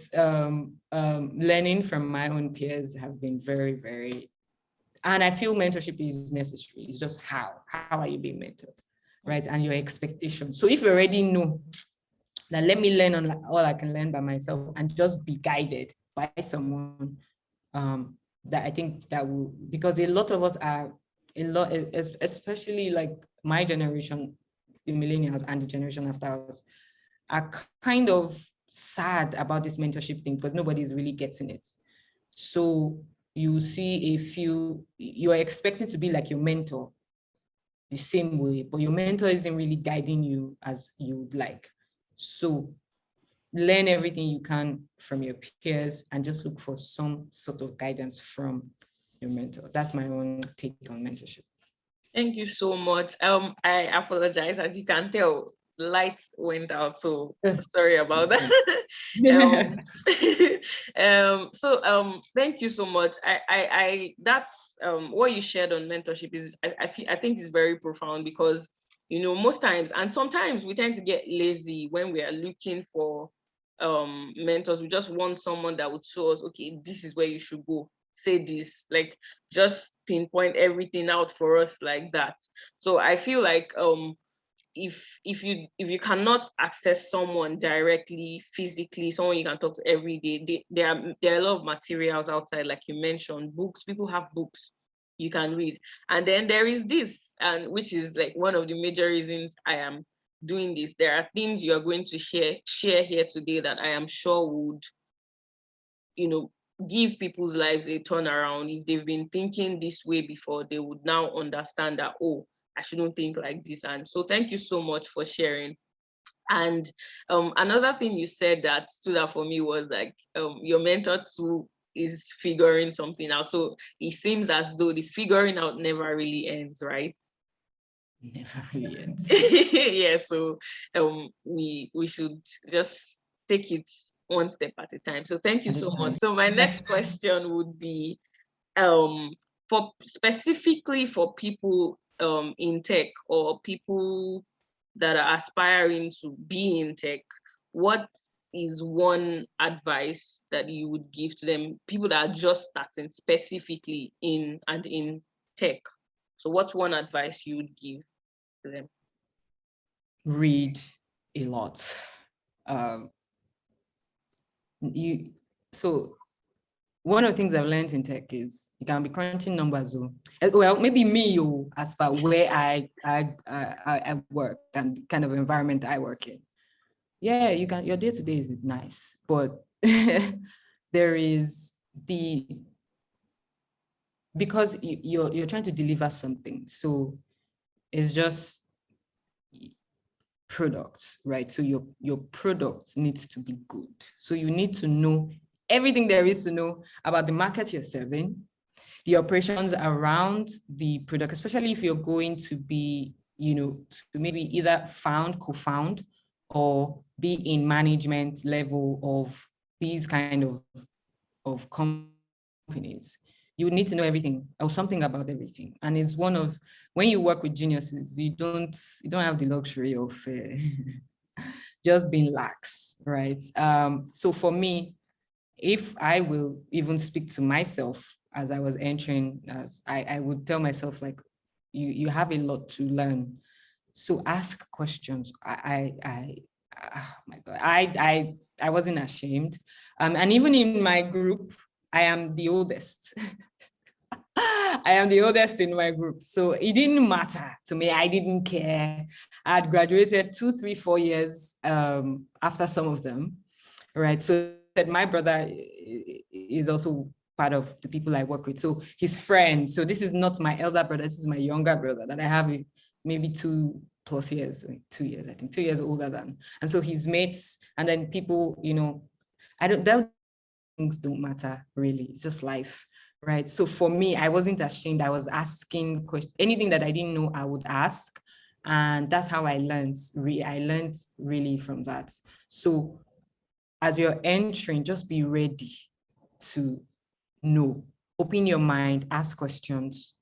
learning from my own peers have been very, very, and I feel mentorship is necessary. It's just how are you being mentored, right? And your expectations. So if you already know that, let me learn on all I can learn by myself and just be guided by someone, that I think that will, because a lot of us are, especially like my generation, the millennials and the generation after us, are kind of sad about this mentorship thing because nobody is really getting it. So you see you're expecting to be like your mentor the same way, but your mentor isn't really guiding you as you would like. So learn everything you can from your peers and just look for some sort of guidance from your mentor. That's my own take on mentorship. Thank you so much. I apologize. As you can tell, lights went out, so sorry about that. So thank you so much. I that's what you shared on mentorship is I think is very profound, because most times, and sometimes we tend to get lazy when we are looking for mentors. We just want someone that would show us, okay, this is where you should go, say this, like just pinpoint everything out for us like that. So I feel like if you cannot access someone directly, physically, someone you can talk to every day, there are a lot of materials outside, like you mentioned, books. People have books you can read. And then there is this, and which is like one of the major reasons I am doing this. There are things you are going to share here today that I am sure would give people's lives a turnaround. If they've been thinking this way before, they would now understand that, oh, I shouldn't think like this. And so thank you so much for sharing. And another thing you said that stood out for me was like your mentor too is figuring something out. So it seems as though the figuring out never really ends, right? Never really ends. Yeah, so we should just take it one step at a time. So thank you At a so time. much. So my next question would be, for specifically for people in tech, or people that are aspiring to be in tech, what is one advice that you would give to them, people that are just starting specifically in tech? So what's one advice you would give to them? Read a lot. So one of the things I've learned in tech is you can be crunching numbers. Well, maybe me, as far where I work and the kind of environment I work in. Yeah, you can. Your day to day is nice, but there is because you're trying to deliver something. So it's just products, right? So your product needs to be good. So you need to know everything there is to know about the market you're serving, the operations around the product, especially if you're going to be, to maybe either co-found, or be in management level of these kind of companies. You need to know everything or something about everything. And it's one of, when you work with geniuses, you don't have the luxury of just being lax, right? So for me, if I will even speak to myself as I was entering, as I would tell myself, like, you have a lot to learn. So ask questions. Oh my God, I wasn't ashamed. And even in my group, I am the oldest. I am the oldest in my group. So it didn't matter to me. I didn't care. I had graduated 2, 3, 4 years after some of them, right? So my brother is also part of the people I work with. So his friend, so this is not my elder brother, this is my younger brother that I have maybe 2+ years, 2 years, I think 2 years older than. And so his mates, and then people, things don't matter really. It's just life, right? So for me, I wasn't ashamed. I was asking questions. Anything that I didn't know, I would ask. And that's how I learned. I learned really from that. So as you're entering, just be ready to know. Open your mind, ask questions,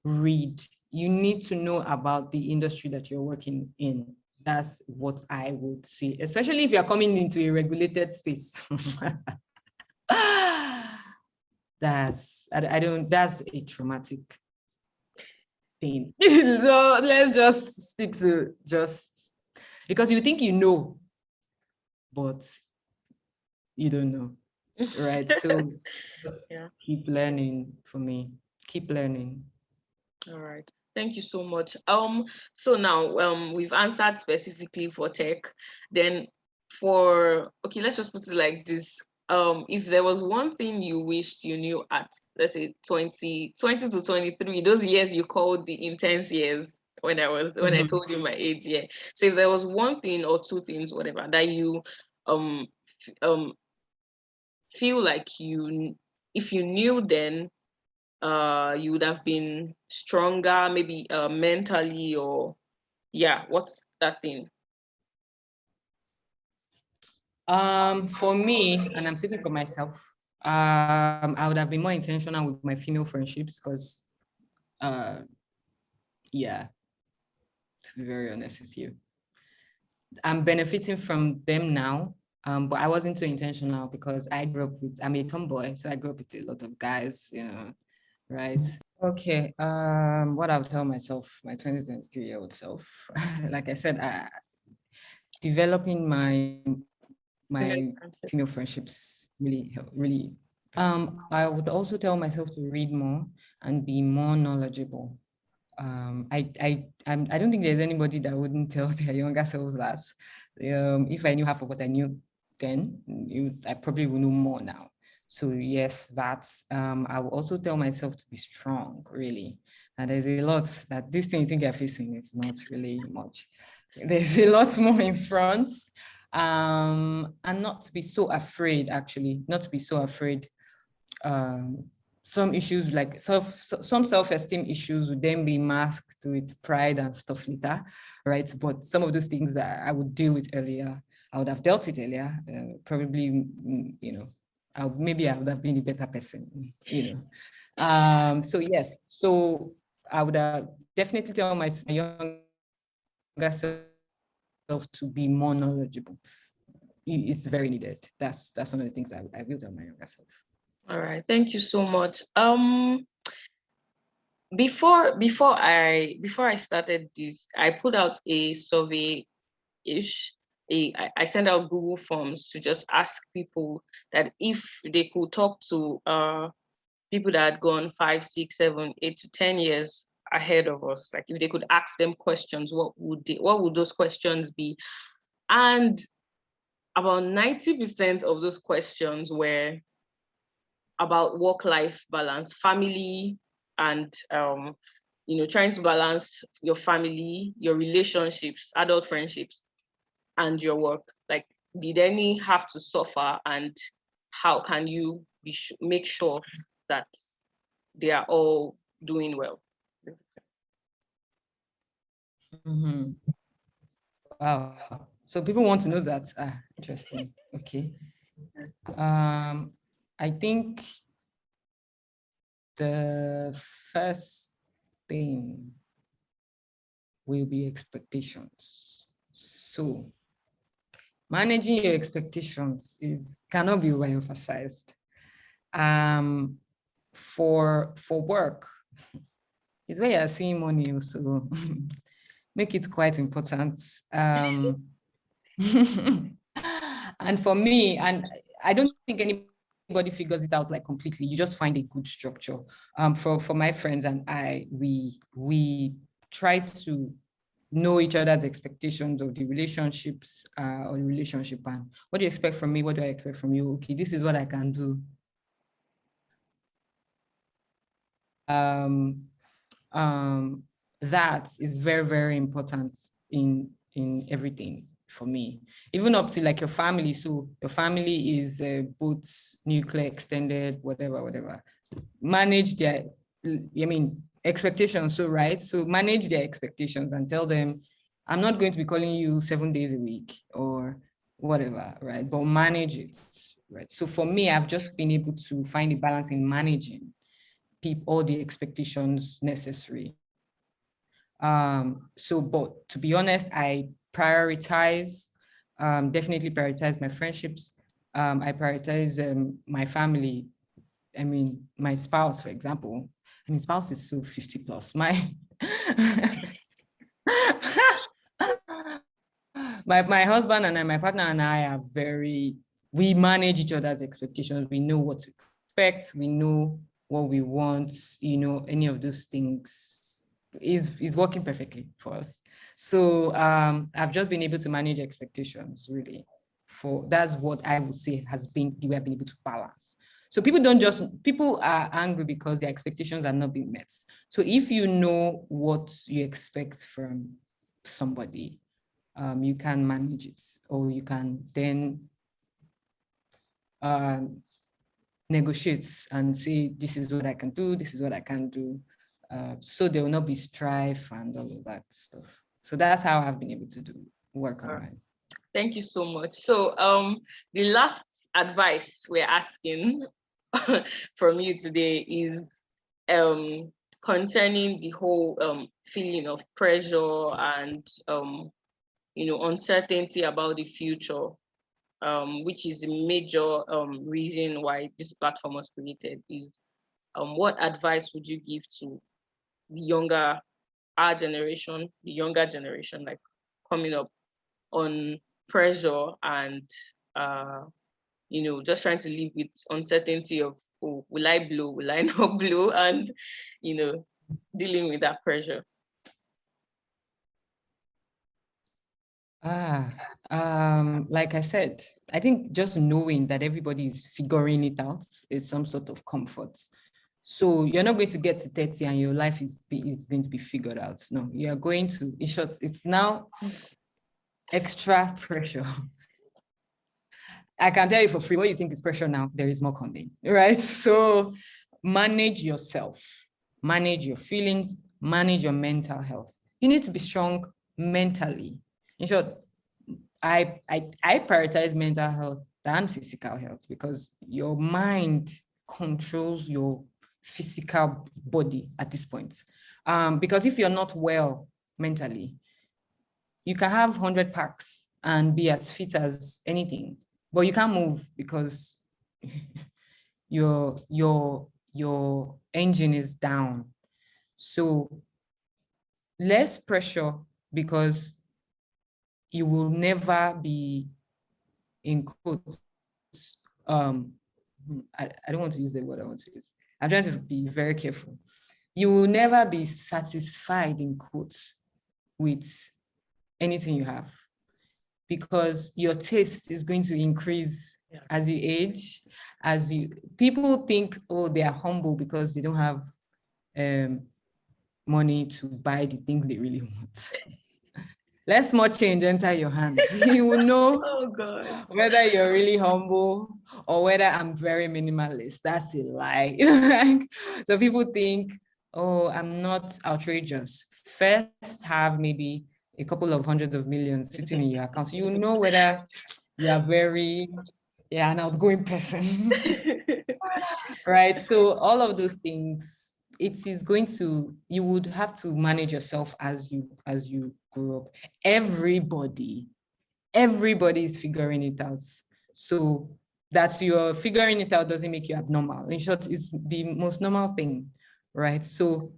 read. You need to know about the industry that you're working in. That's what I would say, especially if you're coming into a regulated space. That's a traumatic thing. So let's just stick to because you think you know, but you don't know, right? So just keep learning for me. Keep learning. All right. Thank you so much. So now we've answered specifically for tech. Then let's just put it like this. If there was one thing you wished you knew at, let's say 20 to 23, those years you called the intense years, when I told you my age, yeah. So if there was one thing or two things, whatever, that you feel like if you knew then, you would have been stronger, maybe mentally, or what's that thing? For me, and I'm speaking for myself, I would have been more intentional with my female friendships because, to be very honest with you, I'm benefiting from them now. But I wasn't too intentional because I'm a tomboy, so I grew up with a lot of guys, right? Okay, what I'll tell myself, my 2023-year-old self, like I said, developing my female friendships really. I would also tell myself to read more and be more knowledgeable. I don't think there's anybody that wouldn't tell their younger selves that. If I knew half of what I knew then, I probably will know more now. So yes, that's. I will also tell myself to be strong, really. And there's a lot that this thing you think you're facing is not really much. There's a lot more in front. And not to be so afraid, actually, not to be so afraid. Some issues like some self-esteem issues would then be masked with pride and stuff like that, right? But some of those things that I would deal with earlier. I would have dealt it earlier. Probably, maybe I would have been a better person, So yes, so I would definitely tell my younger self to be more knowledgeable. It's very needed. That's one of the things I will tell my younger self. All right, thank you so much. Before I started this, I put out a survey ish. I sent out Google Forms to just ask people that if they could talk to people that had gone 5, 6, 7, 8 to 10 years ahead of us, like if they could ask them questions, what would those questions be? And about 90% of those questions were about work-life balance, family, and trying to balance your family, your relationships, adult friendships, and your work. Like, did any have to suffer, and how can you make sure that they are all doing well? Mm-hmm. Wow. So people want to know that. Interesting. Okay. I think the first thing will be expectations. So managing your expectations cannot be overemphasized. For work is where you're seeing money, so make it quite important. And for me, and I don't think anybody figures it out like completely. You just find a good structure. For my friends and I, we try to know each other's expectations of the relationships or the relationship. And what do you expect from me? What do I expect from you? Okay, this is what I can do. That is very, very important in everything for me, even up to like your family. So your family is both nuclear, extended, whatever. Manage their, expectations. So, right. So manage their expectations and tell them, I'm not going to be calling you 7 days a week or whatever, right? But manage it, right? So for me, I've just been able to find a balance in managing all the expectations necessary. But to be honest, I prioritize, definitely prioritize my friendships. I prioritize my family. I mean, my spouse, for example. I mean, spouse is so 50 plus. My husband and I, my partner and I are we manage each other's expectations. We know what to expect. We know what we want, any of those things is working perfectly for us. So I've just been able to manage expectations, really. That's what I would say has been the way I've been able to balance. So people are angry because their expectations are not being met. So if you know what you expect from somebody, you can manage it, or you can then negotiate and say, this is what I can do, this is what I can do. So there will not be strife and all of that stuff. So that's how I've been able to work on mine. Thank you so much. So the last advice we're asking from you today is concerning the whole feeling of pressure and uncertainty about the future, which is the major reason why this platform was created. Is what advice would you give to our generation, the younger generation, like coming up, on pressure and just trying to live with uncertainty of, oh, will I blow, will I not blow, and dealing with that pressure? Like I said, I think just knowing that everybody is figuring it out is some sort of comfort. So you're not going to get to 30 and your life is going to be figured out. No, you are going to, in short, it's now extra pressure. I can tell you for free, what you think is pressure now, there is more coming, right? So manage yourself, manage your feelings, manage your mental health. You need to be strong mentally. In short, I prioritize mental health than physical health, because your mind controls your physical body at this point. Because if you're not well mentally, you can have 100 packs and be as fit as anything, but you can't move because your engine is down. So less pressure, because you will never be, in quotes, I don't want to use the word I want to use. I'm trying to be very careful. You will never be satisfied, in quotes, with anything you have, because your taste is going to increase as you age. People think, oh, they are humble because they don't have money to buy the things they really want. Let small change enter your hand. You will know Oh God. whether you're really humble or whether I'm very minimalist. That's a lie. So people think, oh, I'm not outrageous. First, have maybe a couple of hundreds of millions sitting in your account. You know whether you are an outgoing person. Right. So all of those things, you would have to manage yourself as you grow up. Everybody is figuring it out. So that you're figuring it out doesn't make you abnormal. In short, it's the most normal thing, right? So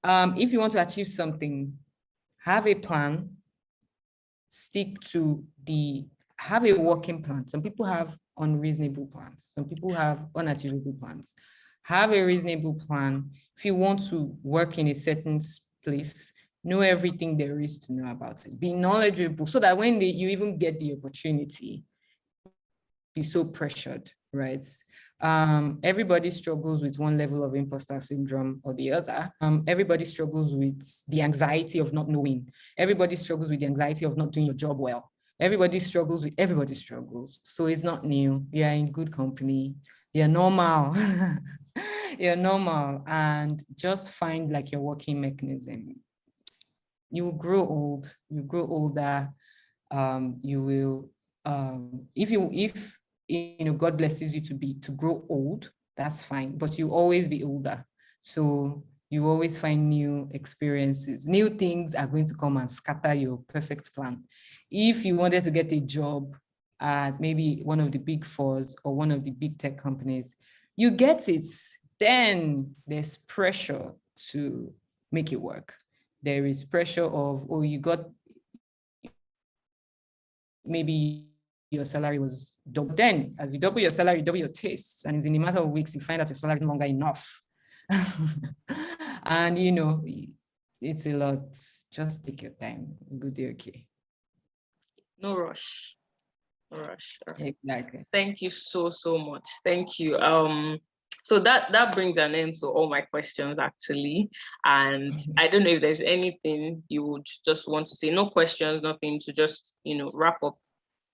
if you want to achieve something, have a plan, have a working plan. Some people have unreasonable plans. Some people have unachievable plans. Have a reasonable plan. If you want to work in a certain place, know everything there is to know about it. Be knowledgeable so that when you even get the opportunity, be so pressured, right? Everybody struggles with one level of imposter syndrome or the other. Everybody struggles with the anxiety of not knowing. Everybody struggles with the anxiety of not doing your job well. Everybody struggles. So it's not new. You're in good company. You're normal. You're normal. And just find like your working mechanism. You will grow old. You grow older. You will, if God blesses you to grow old, that's fine, but you always be older. So you always find new experiences. New things are going to come and scatter your perfect plan. If you wanted to get a job at maybe one of the big fours or one of the big tech companies, you get it. Then there's pressure to make it work. There is pressure of, oh, you got, maybe your salary was double. Then as you double your salary, you double your tastes. And in a matter of weeks, you find out your salary is no longer enough. And it's a lot. Just take your time. Good day, okay. No rush. Exactly. Thank you so much. Thank you. So that brings an end to all my questions actually. And I don't know if there's anything you would just want to say. No questions, nothing, to just wrap up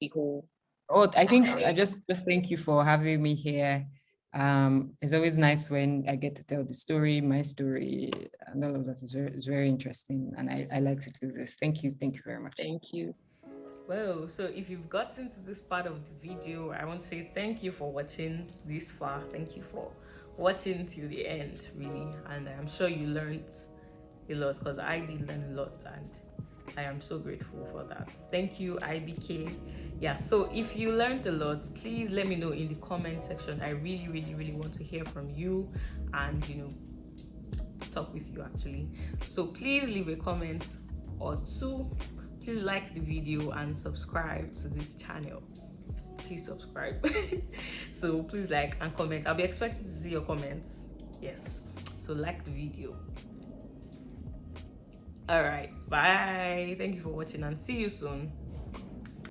the whole. Oh, I think I just thank you for having me here. It's always nice when I get to tell the story, my story, and all of that is very interesting. And I like to do this. Thank you very much. Thank you. Well, so if you've gotten to this part of the video, I want to say thank you for watching this far. Thank you for watching till the end, really. And I'm sure you learned a lot, because I did learn a lot, and I am so grateful for that. Thank you, IBK. Yeah, so if you learned a lot, please let me know in the comment section. I really want to hear from you and talk with you actually. So please leave a comment or two. Please like the video and subscribe to this channel. Please subscribe. So please like and comment. I'll be expecting to see your comments. Yes, so like the video. All right, bye. Thank you for watching and see you soon.